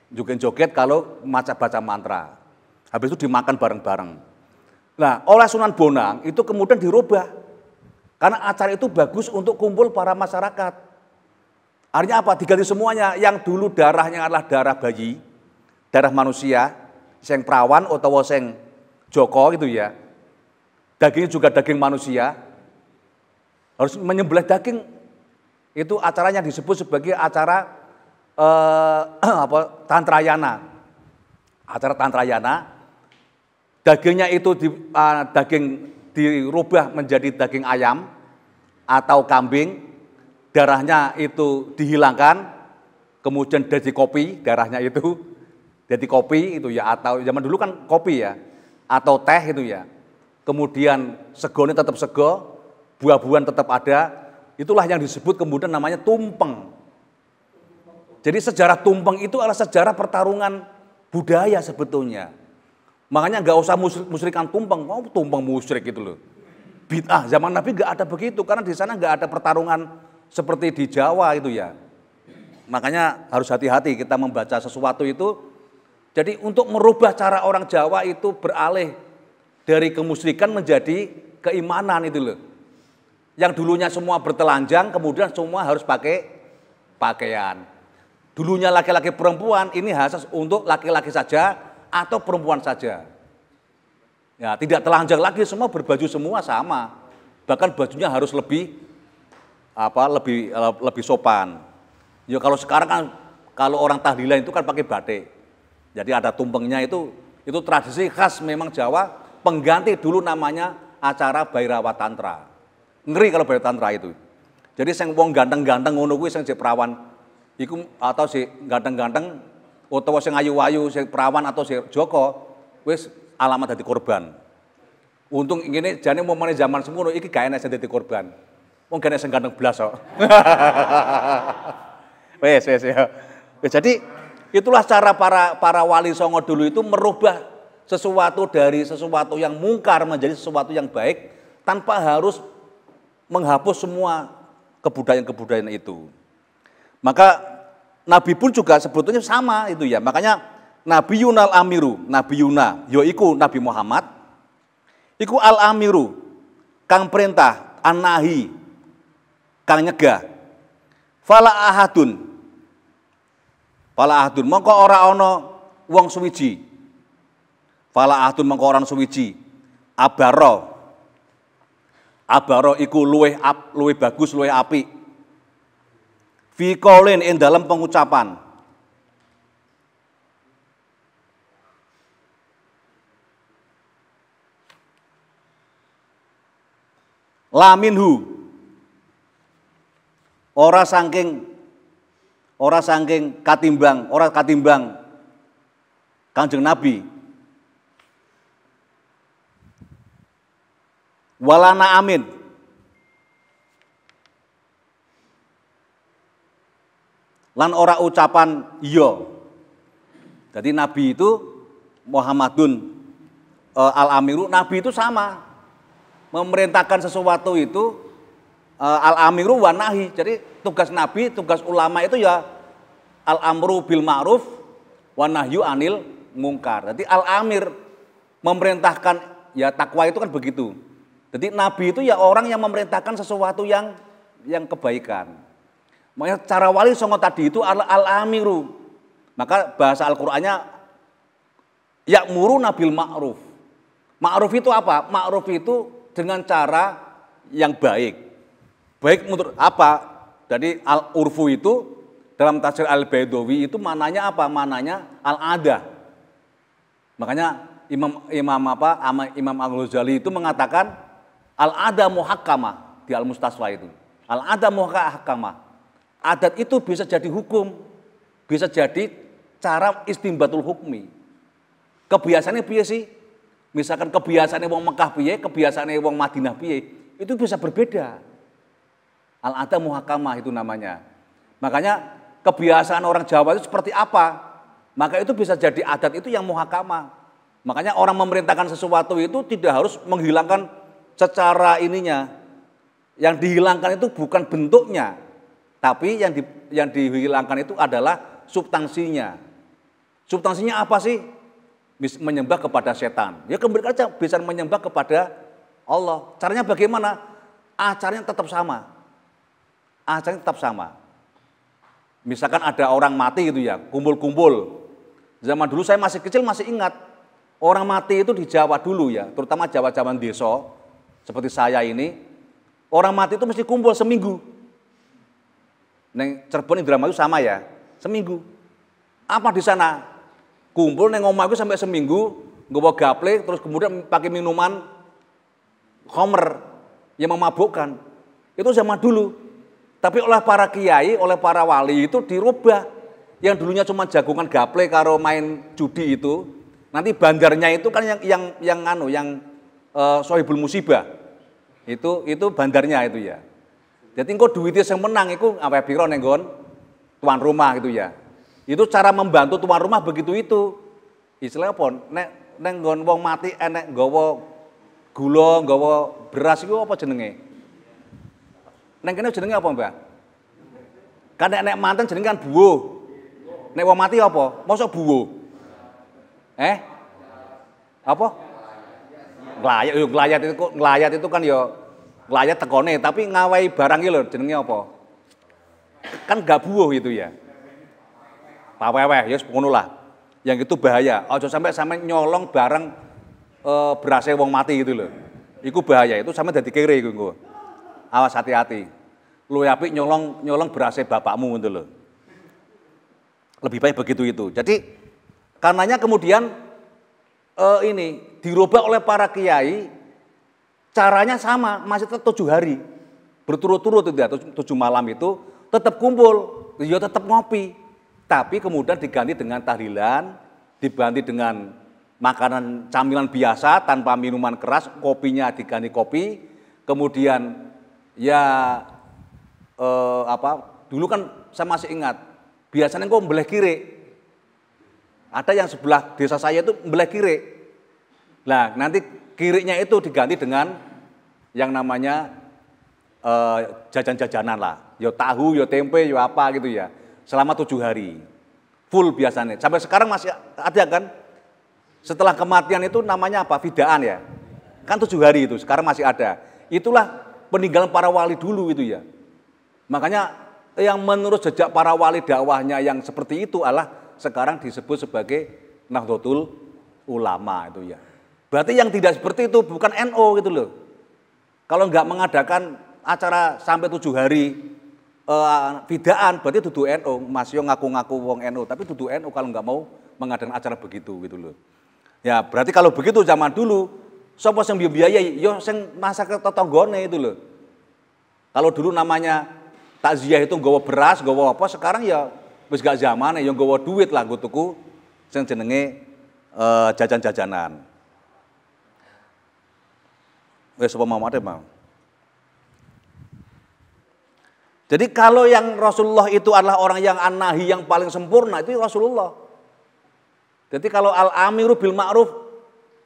Joget-joget kalau baca mantra. Habis itu dimakan bareng-bareng. Nah, oleh Sunan Bonang itu kemudian dirubah. Karena acara itu bagus untuk kumpul para masyarakat. Artinya apa? Diganti semuanya. Yang dulu darahnya adalah darah bayi, darah manusia, sing perawan atau sing Joko gitu ya. Dagingnya juga daging manusia. Harus menyembelih daging. Itu acaranya disebut sebagai acara Tantrayana. Acara Tantrayana. Dagingnya itu daging dirubah menjadi daging ayam atau kambing, darahnya itu dihilangkan, kemudian jadi kopi, darahnya itu jadi kopi itu ya, atau zaman dulu kan kopi ya, atau teh itu ya. Kemudian segonya tetap sego, buah-buahan tetap ada, itulah yang disebut kemudian namanya tumpeng. Jadi sejarah tumpeng itu adalah sejarah pertarungan budaya sebetulnya. Makanya nggak usah musyrikan tumpeng, tumpeng musyrik gitu loh. Bid'ah, zaman Nabi nggak ada begitu, karena di sana nggak ada pertarungan seperti di Jawa itu ya. Makanya harus hati-hati kita membaca sesuatu itu. Jadi untuk merubah cara orang Jawa itu beralih dari kemusyrikan menjadi keimanan itu loh. Yang dulunya semua bertelanjang, kemudian semua harus pakai pakaian. Dulunya laki-laki perempuan, ini khusus untuk laki-laki saja atau perempuan saja. Ya, tidak telanjang lagi, semua berbaju semua sama. Bahkan bajunya harus lebih sopan. Ya kalau sekarang kan kalau orang tahlilan itu kan pakai batik. Jadi ada tumpengnya itu tradisi khas memang Jawa, pengganti dulu namanya acara Bhairawa Tantra. Ngeri kalau Bhairawa Tantra itu. Jadi sing wong ganteng-ganteng ngono kuwi sing perawan iku atau si ganteng-ganteng utawa sing ayu-ayu sing perawan atau si Joko wis alamat dadi korban. Untung ngene jane momone zaman semono iki gak enak sing dadi korban. Wong gak sing ganteng blas kok. Wes ya. Jadi itulah cara para wali songo dulu itu merubah sesuatu dari sesuatu yang mungkar menjadi sesuatu yang baik tanpa harus menghapus semua kebudayaan-kebudayaan itu. Maka Nabi pun juga sebetulnya sama itu ya. Makanya Nabi Yunal Amiru, Nabi Yuna, yoiku Nabi Muhammad, iku al Amiru, kang perintah, anahi, kang nyegah, fala ahadun, mongko ora ana wong suwiji, fala ahadun mongko ora suwiji, abaro iku luweh bagus, luweh apik. Fi qaulin ing dalam pengucapan. La minhu. Ora saking katimbang Kanjeng Nabi. Walana amin. Lan ora ucapan iya. Jadi Nabi itu Muhammadun al-Amiru, Nabi itu sama. Memerintahkan sesuatu itu al-Amiru wa nahi. Jadi tugas Nabi, tugas ulama itu ya al-amru bil ma'ruf wa nahyu anil mungkar. Jadi al-amir memerintahkan, ya takwa itu kan begitu. Jadi Nabi itu ya orang yang memerintahkan sesuatu yang kebaikan. Makanya cara wali songo tadi itu al-amiru. Maka bahasa Al-Qur'annya ya'muruna bil ma'ruf. Ma'ruf itu apa? Ma'ruf itu dengan cara yang baik. Baik menurut apa? Jadi al-urfu itu dalam tafsir Al-Baidawi itu mananya apa? Mananya al-adah. Makanya Imam Al-Ghazali itu mengatakan al-adah muhakkamah di Al-Mustasfa itu. Al-adah muhakkamah. Adat itu bisa jadi hukum, bisa jadi cara istimbatul hukmi. Kebiasaannya piye sih? Misalkan kebiasaannya wong Mekah piye, kebiasaannya wong Madinah piye, itu bisa berbeda. Al-adah muhakkamah itu namanya. Makanya kebiasaan orang Jawa itu seperti apa? Maka itu bisa jadi adat itu yang muhakkamah. Makanya orang memerintahkan sesuatu itu tidak harus menghilangkan secara ininya. Yang dihilangkan itu bukan bentuknya, tapi yang dihilangkan itu adalah substansinya. Substansinya apa sih? Menyembah kepada setan. Ya kembali aja bisa menyembah kepada Allah. Caranya bagaimana? Acaranya tetap sama. Acaranya tetap sama. Misalkan ada orang mati gitu ya, kumpul-kumpul. Zaman dulu saya masih kecil masih ingat. Orang mati itu di Jawa dulu ya, terutama Jawa-Jawa desa seperti saya ini. Orang mati itu mesti kumpul seminggu. Neng Cirebon Indramayu sama ya, seminggu. Apa di sana? Kumpul neng omahku sampai seminggu, nggawa gaple, terus kemudian pakai minuman khamr yang memabukkan. Itu zaman dulu. Tapi oleh para kiai, oleh para wali itu dirubah. Yang dulunya cuma jagungan gaple karo main judi itu, nanti bandarnya itu kan yang sohibul musibah. Itu bandarnya itu ya. Jadi engko duitnya yang menang itu apa piro ning nggon tuan rumah gitu ya. Itu cara membantu tuan rumah begitu itu. Istilahnya apa? Nek nggon wong mati enek nggawa gula, nggawa beras iku apa jenenge? Neng kene jenenge apa, Mbak? Kan nek manten jenenge kan buwo. Nek wong mati apa? Mosok buwo. Apa? Nglayat itu kan ya nglayat tekone, tapi ngawai barang iki lho jenenge apa? Kan gak buwo itu ya. Paweweh ya ngono lah. Yang itu bahaya. Aja sampai nyolong barang berase wong mati gitu loh. Iku bahaya, itu sampe dadi kere iku engko. Awas hati-hati. Luwih apik nyolong berase bapakmu gitu loh. Lebih baik begitu itu. Jadi karenanya kemudian ini dirubah oleh para kiai, caranya sama, masih tetap 7 hari. Berturut-turut itu ya, 7 malam itu tetap kumpul, ya tetap ngopi. Tapi kemudian diganti dengan tahlilan, diganti dengan makanan camilan biasa tanpa minuman keras, kopinya diganti kopi, kemudian Ya dulu kan saya masih ingat, biasanya kok membelah kiri. Ada yang sebelah desa saya itu membelah kiri. Nah, nanti kirinya itu diganti dengan yang namanya jajan-jajanan lah. Ya tahu, ya tempe, ya apa gitu ya. Selama 7 hari. Full biasanya. Sampai sekarang masih ada kan. Setelah kematian itu namanya apa? Fidaan ya. Kan 7 hari itu, sekarang masih ada. Itulah peninggalan para wali dulu itu ya. Makanya yang menurut jejak para wali dakwahnya yang seperti itu adalah sekarang disebut sebagai Nahdlatul Ulama itu ya. Berarti yang tidak seperti itu bukan NU gitu loh. Kalau nggak mengadakan acara sampai 7 hari fidaan berarti duduk NU. Mas yo ngaku-ngaku wong NU tapi duduk NU kalau nggak mau mengadakan acara begitu gitu loh. Ya berarti kalau begitu zaman dulu sapa sing biayai yo sing masak tetanggane itu loh. Kalau dulu namanya takziah itu nggawa beras, nggawa apa, sekarang ya wis gak zamane yang nggawa duit lah nggo tuku sing jenenge jajan-jajanan. Wis apa mau ade mau. Jadi kalau yang Rasulullah itu adalah orang yang an-nahi yang paling sempurna itu Rasulullah. Jadi kalau al-amiru bil ma'ruf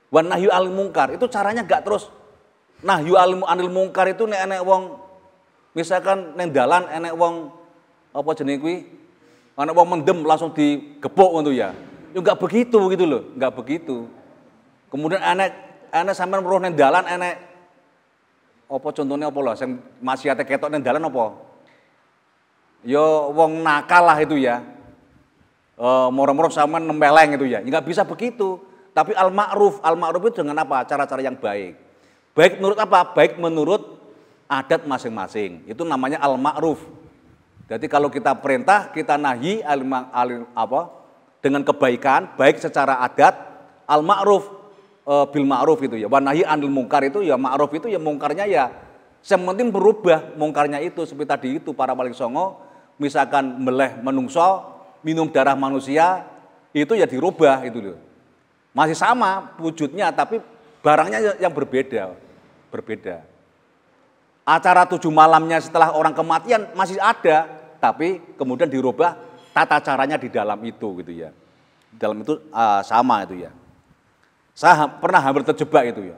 wan nahyu 'anil munkar itu caranya gak terus nahyu 'anil munkar itu nek enek wong misalkan neng dalan enek wong apa jenenge kuwi ana wong mendem langsung digepuk ngono ya. Ya enggak begitu gitu loh, enggak begitu. Kemudian enek sampean weruh neng dalan enek apa contohnya apa lho sing maksiate ketok neng dalan apa? Ya wong nakal lah itu ya. Moro-moro sampean nempeleng itu ya. Enggak bisa begitu. Tapi al-ma'ruf itu dengan apa? Cara-cara yang baik. Baik menurut apa? Baik menurut adat masing-masing. Itu namanya al-ma'ruf. Jadi kalau kita perintah, kita nahi dengan kebaikan, baik secara adat, al-ma'ruf bil ma'ruf itu ya. Wa nahi 'anil munkar itu ya ma'ruf itu ya mungkarnya ya yang penting berubah mungkarnya itu seperti tadi itu para wali songo misalkan meleh menungso, minum darah manusia itu ya dirubah itu loh. Masih sama wujudnya tapi barangnya yang berbeda. Acara 7 malamnya setelah orang kematian masih ada, tapi kemudian dirubah tata caranya di dalam itu gitu ya. Di dalam itu sama itu ya. Saya pernah hampir terjebak itu ya.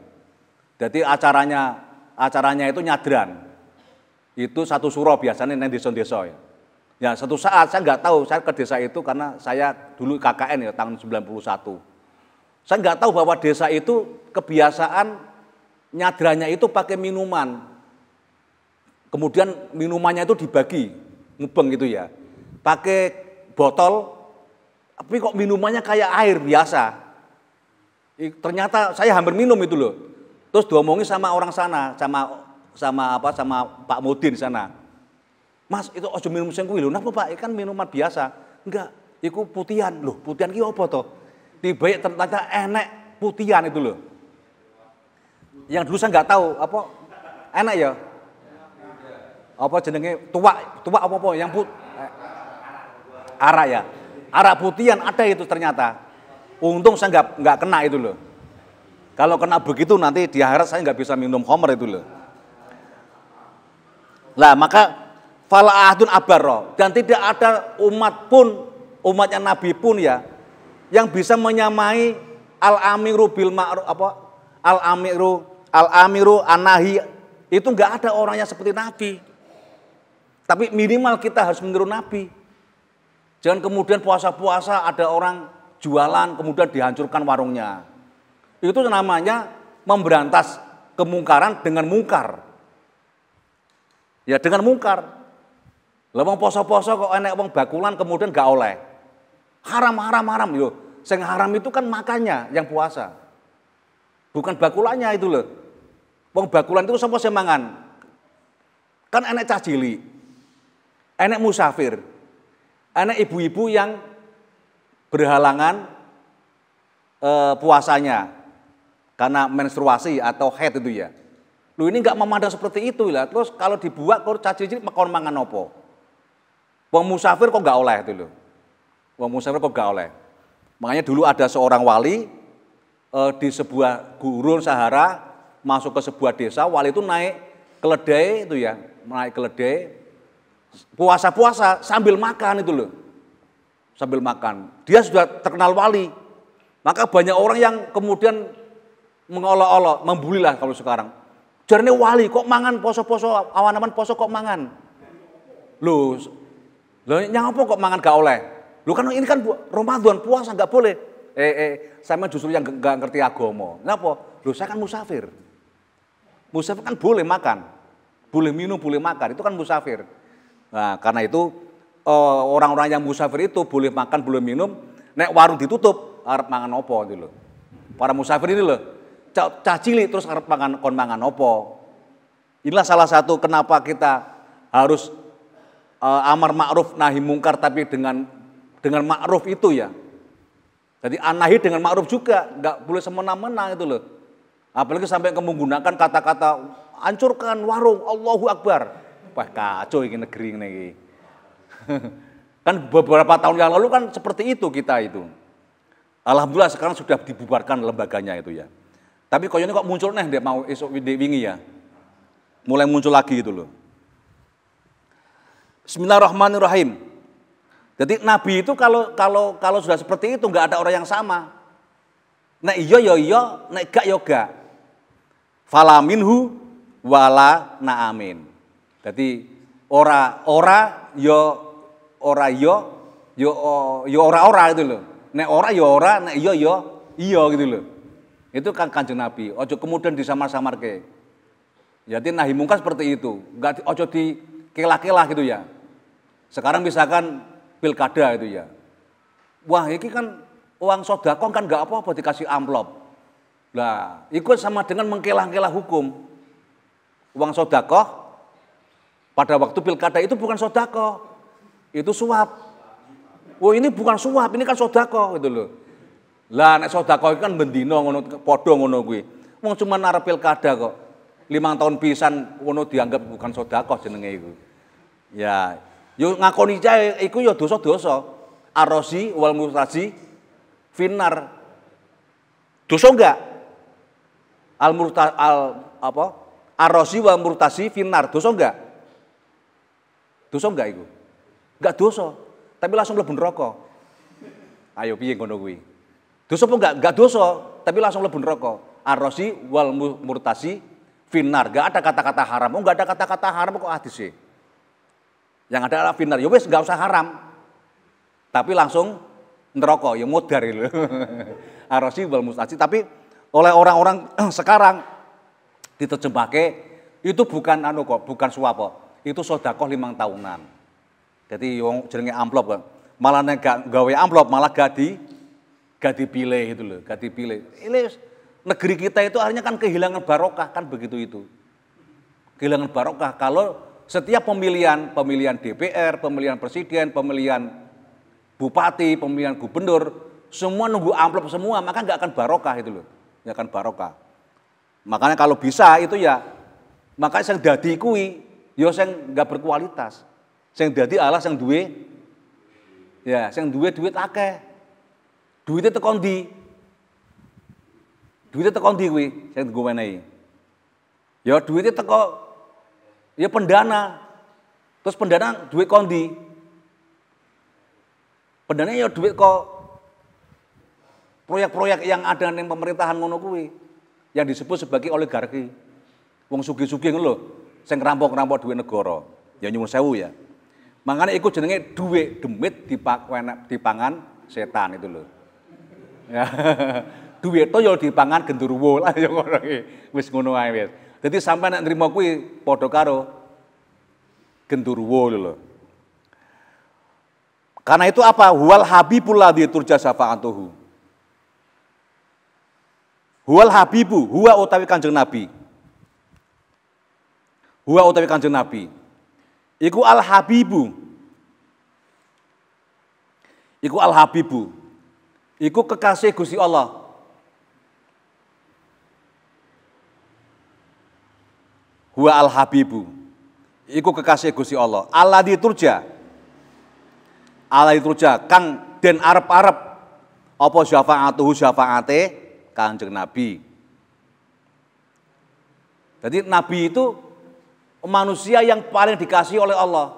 Jadi acaranya itu nyadran. Itu satu suro biasanya di desa-desa ya. Ya satu saat saya nggak tahu, saya ke desa itu karena saya dulu KKN ya tahun 91. Saya nggak tahu bahwa desa itu kebiasaan nyadrannya itu pakai minuman. Kemudian minumannya itu dibagi, mubeng gitu ya. Pakai botol, tapi kok minumannya kayak air biasa. Ternyata saya hampir minum itu loh. Terus diomongin sama orang sana, sama Pak Mudin sana. Mas, itu ojo minum sing kuwi lho. Napa Pak? Kan minuman biasa. Enggak, iku putihan. Loh, putihan ki apa to? Tiba ternyata enek putihan itu loh. Yang dulu saya nggak tahu, apa enak ya? Apa jenenge tuak apa yang arak ya. Arak putihan ada itu ternyata. Untung saya nggak kena itu loh. Kalau kena begitu nanti di akhirat saya nggak bisa minum khamr itu loh. Lah maka fala ahadun abarra dan tidak ada umatnya Nabi pun ya yang bisa menyamai al-amiru bil ma'ruf al-amiru an-nahi itu nggak ada orangnya seperti Nabi. Tapi minimal kita harus meniru Nabi. Jangan kemudian puasa-puasa ada orang jualan kemudian dihancurkan warungnya. Itu namanya memberantas kemungkaran dengan mungkar. Ya dengan mungkar. Lah wong poso-poso kok enek wong bakulan kemudian gak oleh. Haram yo. Sing haram itu kan makannya yang puasa. Bukan bakulannya itu loh. Wong bakulan itu sapa sing mangan? Kan enek cah cilik. Enek musafir, enek ibu-ibu yang berhalangan puasanya karena menstruasi atau haid itu ya. Lu ini nggak memandang seperti itu lah. Terus kalau dibuat kalau caci cilik makon mangan opo. Wong musafir kok nggak oleh itu loh. Wong musafir kok nggak oleh. Makanya dulu ada seorang wali di sebuah gurun Sahara masuk ke sebuah desa. Wali itu naik keledai itu ya, naik keledai, puasa-puasa sambil makan itu loh. Sambil makan. Dia sudah terkenal wali. Maka banyak orang yang kemudian mengolok-olok, membuli lah kalau sekarang. Jarane wali kok mangan poso-poso, awan-awan poso kok mangan. Loh nyapa kok mangan gak oleh? Loh kan ini kan Ramadan, puasa gak boleh. Saya justru yang gak ngerti agama. Kenapa? Loh saya kan musafir. Musafir kan boleh makan. Boleh minum, boleh makan. Itu kan musafir. Nah karena itu orang-orang yang musafir itu boleh makan, boleh minum. Nek warung ditutup, arep mangan opo gitu loh. Para musafir ini loh, cah cilik terus arep mangan opo. Inilah salah satu kenapa kita harus amar ma'ruf nahi mungkar tapi dengan ma'ruf itu ya. Jadi nahi dengan ma'ruf juga, nggak boleh semena-mena itu loh. Apalagi sampai menggunakan kata-kata hancurkan warung, Allahu Akbar. Wah kacau ini negeri ini. Kan beberapa tahun yang lalu kan seperti itu kita itu. Alhamdulillah sekarang sudah dibubarkan lembaganya itu ya. Tapi koyone kok muncul nih dia mau esok wingi ya. Mulai muncul lagi itu loh. Bismillahirrahmanirrahim. Jadi Nabi itu kalau sudah seperti itu nggak ada orang yang sama. Nek iya ya iya, nek gak ya gak. Fala minhu wala na'amin. Jadi ora ora itu loh. Nek ora ya ora, nek iya ya iya gitu loh. Itu kan Kanjeng Nabi. Ojo kemudian disamar-samarke. Jadi nahi mungkar seperti itu. Enggak ojo dikelah-kelah gitu ya. Sekarang misalkan pilkada itu ya. Wah, ini kan uang sodako kan enggak apa-apa dikasih amplop. Lah, itu sama dengan mengkelah-kelah hukum. Uang sodako pada waktu pilkada itu bukan sodako, itu suap. Oh ini bukan suap, ini kan sodako gitu loh. Lah nek sodako itu kan bendino ngono podo ngono kuwi. Wong cuma arep pilkada kok. 5 tahun pisan ngono dianggap bukan sodako jenenge iku. Ya, yo ngakoni cae iku yo dosa-dosa. Arosi wal murtasi finnar. Dosa enggak? Arosi wal murtasi finnar. Dosa enggak? Dosa enggak iku? Enggak dosa, tapi langsung mlebu neraka. Ayo piye ngono kuwi? Dosa apa enggak? Enggak dosa, tapi langsung mlebu neraka. Arosi wal murtasi finnar. Enggak ada kata-kata haram. Oh, enggak ada kata-kata haram kok hadis. Yang ada adalah finnar. Ya wis enggak usah haram. Tapi langsung neraka, ya modar itu. Arosi wal murtasi, tapi oleh orang-orang sekarang diterjemahke itu bukan bukan suap kok. Itu sedekah 5 tahunan. Jadi wong jenenge amplop kan. Malah nek gak gawe amplop malah gak dipilih itu loh, gak dipilih. Ini negeri kita itu akhirnya kan kehilangan barokah kan begitu itu. Kehilangan barokah kalau setiap pemilihan DPR, pemilihan presiden, pemilihan bupati, pemilihan gubernur, semua nunggu amplop semua, maka nggak akan barokah itu loh, nggak akan barokah. Makanya kalau bisa itu ya, makanya yang dadi kui, yo sing nggak berkualitas, sing dadi alas yang duwe, ya sing duwe duit akeh, duitnya tekon di kui, sing gue menehi, ya duitnya teko, ya pendana, terus pendana duit kondi, pendana ya duit kok proyek-proyek yang ada di pemerintahan ngono kuwi yang disebut sebagai oligarki. Wong sugih-sugih ngono lho, sing ngerampok-ngerampok duit negara. Ya nyuwun sewu ya. Makanya iku jenenge duit demit dipangan setan itu lho. Ya. Duit to ya dipangan genderuwo lah ya ngono iki. Wis ngono ae wis. Dadi sampeyan nek nrimo kuwi padha karo genderuwo lho. Karena itu apa? Huwal habibul ladzi turja syafa'atuhu. Huwal habibu, huwa utawi Kanjeng Nabi. Huwa utawi Kanjeng Nabi. Iku al habibu. Iku al habibu. Iku kekasih Gusti Allah. Huwa al habibu. Iku kekasih Gusti Allah. Alladzi turja. Alladzi turja kang den arep-arep apa syafa'atuhu syafa'ate Kanjeng Nabi. Jadi Nabi itu manusia yang paling dikasihi oleh Allah.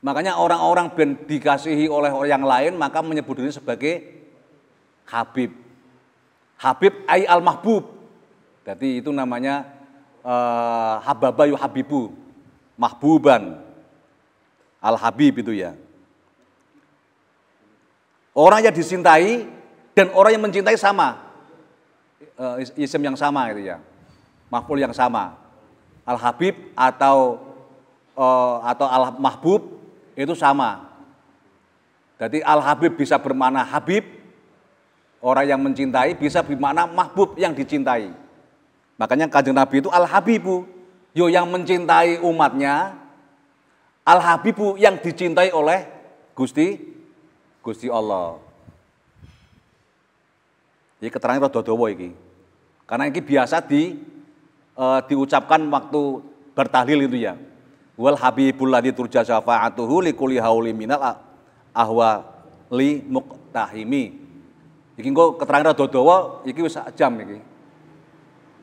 Makanya orang-orang ben dikasihi oleh orang yang lain maka menyebut diri sebagai Habib. Habib ay al-mahbub. Jadi itu namanya hababa yuhabibu, mahbuban. Al-habib itu ya. Orang yang dicintai dan orang yang mencintai sama. Isim yang sama gitu ya. Maf'ul yang sama. Al-habib atau al-mahbub itu sama. Jadi al-habib bisa bermakna habib, orang yang mencintai, bisa bermakna mahbub yang dicintai. Makanya Kanjeng Nabi itu al-habibu, yang mencintai umatnya, al-habibu yang dicintai oleh Gusti Allah. Ini keterangan rada dawa iki. Karena ini biasa diucapkan waktu bertahlil itu ya. Wal habibul ladzi turja syafa'atuhu likulli hauli minal ahwa li muqtahimi. Iki engko keterangan rada dawa iki wis sak jam iki.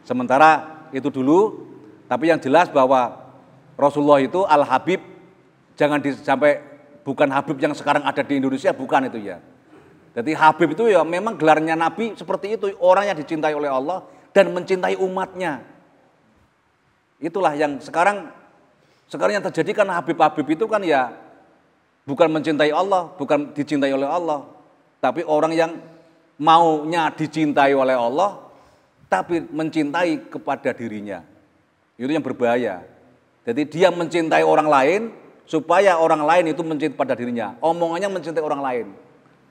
Sementara itu dulu, tapi yang jelas bahwa Rasulullah itu al-habib, jangan sampai bukan habib yang sekarang ada di Indonesia, bukan itu ya. Jadi habib itu ya memang gelarnya Nabi seperti itu, orang yang dicintai oleh Allah dan mencintai umatnya. Itulah yang sekarang yang terjadi kan habib-habib itu kan ya bukan mencintai Allah, bukan dicintai oleh Allah, tapi orang yang maunya dicintai oleh Allah, tapi mencintai kepada dirinya. Itu yang berbahaya. Jadi dia mencintai orang lain supaya orang lain itu mencintai pada dirinya. Omongannya mencintai orang lain.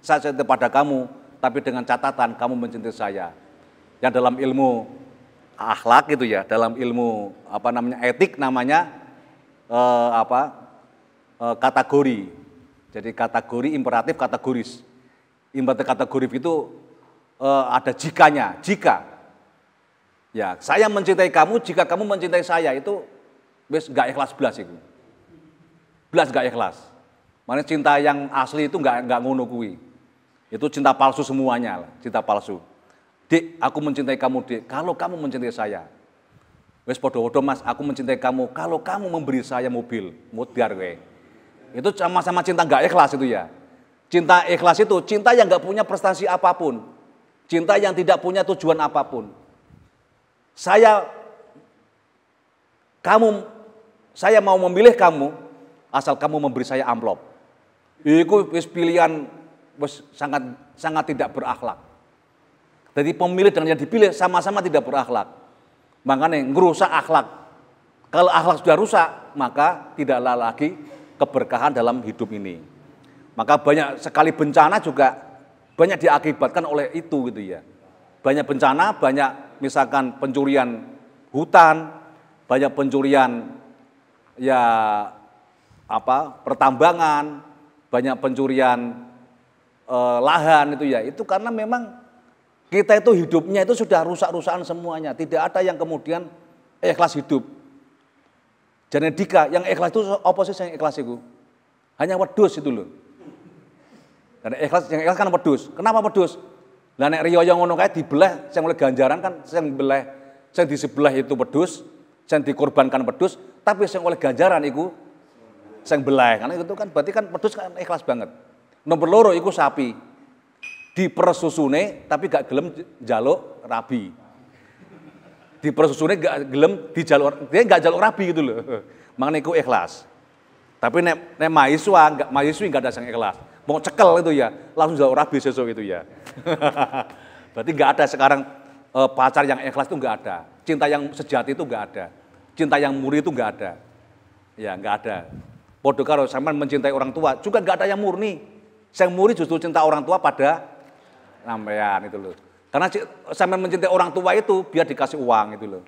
Saya cinta pada kamu, tapi dengan catatan kamu mencintai saya. Yang dalam ilmu akhlak itu ya, dalam ilmu etik namanya kategori. Jadi kategori imperatif kategoris. Imperatif kategoris itu ada jikanya, jika. Ya, saya mencintai kamu jika kamu mencintai saya, itu wis gak ikhlas belas itu. Belas gak ikhlas. Makanya cinta yang asli itu gak ngono kuwi. Itu cinta palsu semuanya, cinta palsu. Dik, aku mencintai kamu, Dik, kalau kamu mencintai saya. Wis podo-podo Mas, aku mencintai kamu kalau kamu memberi saya mobil, mutiar kowe. Itu sama-sama cinta gak ikhlas itu ya. Cinta ikhlas itu cinta yang gak punya prestasi apapun. Cinta yang tidak punya tujuan apapun. Saya mau memilih kamu asal kamu memberi saya amplop. Itu wis pilihan wis sangat tidak berakhlak. Jadi pemilih dan yang dipilih sama-sama tidak berakhlak. Makanya ngerusak akhlak. Kalau akhlak sudah rusak, maka tidaklah lagi keberkahan dalam hidup ini. Maka banyak sekali bencana juga banyak diakibatkan oleh itu gitu ya. Banyak bencana, banyak misalkan pencurian hutan, banyak pencurian pertambangan, banyak pencurian lahan itu ya. Itu karena memang kita itu hidupnya itu sudah rusak-rusakan semuanya. Tidak ada yang kemudian ikhlas hidup. Genetika yang ikhlas itu apa sih yang ikhlas itu? Hanya wedhus itu loh. Karena yang ikhlas kan wedhus. Kenapa wedhus? Lah nek riyo ngono kae dibelah, sing oleh ganjaran kan sing di sebelah itu wedhus, sing dikorbankan wedhus, tapi sing oleh ganjaran iku sing belah. Karena itu kan berarti kan wedhus kan ikhlas banget. Nomor loro iku sapi. Dipersusune tapi gak gelem njaluk rabi. Dipersusune gak gelem dijaluk, dia gak njaluk rabi gitu loh. Makanya iku ikhlas. Tapi nek mahasiswi enggak ada yang ikhlas. Mau cekel itu ya, langsung njaluk rabi sesuk itu ya. Berarti enggak ada sekarang pacar yang ikhlas itu enggak ada. Cinta yang sejati itu enggak ada. Cinta yang murni itu enggak ada. Ya, enggak ada. Padha karo sampean mencintai orang tua juga enggak ada yang murni. Yang murni justru cinta orang tua pada sampean itu loh. Karena sampean mencintai orang tua itu biar dikasih uang itu loh.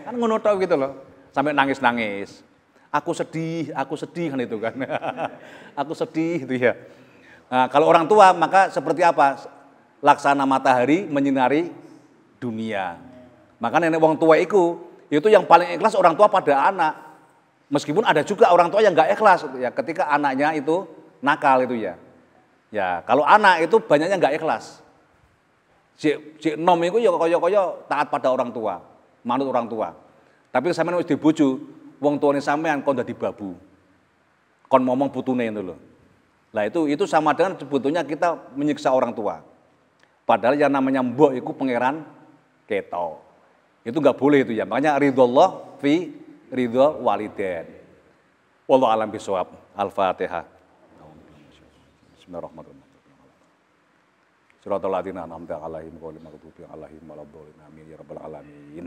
Kan ngono tok gitu loh. Sampai nangis-nangis. Aku sedih kan itu kan. Aku sedih itu ya. Nah, kalau orang tua maka seperti apa? Laksana matahari menyinari dunia. Maka nenek wong tua itu yang paling ikhlas orang tua pada anak. Meskipun ada juga orang tua yang enggak ikhlas ya ketika anaknya itu nakal itu ya. Ya, kalau anak itu banyaknya enggak ikhlas. Cik nom itu ya kaya taat pada orang tua, manut orang tua. Tapi sampeyan wis dibojo, wong tuane sampean kon dadi babu. Kon ngomong putune itu loh. Lah itu sama dengan sebetulnya kita menyiksa orang tua. Padahal yang namanya mbok itu pangeran keto. Itu enggak boleh itu ya. Makanya ridhollah fi ridho walidain. Wallahu a'lam bishawab. Al-Fatihah. Bismillahirrahmanirrahim. Suratul ladzina an'amta 'alaihim ghairil maghdubi 'alaihim waladdallin. Amin ya rabbal alamin.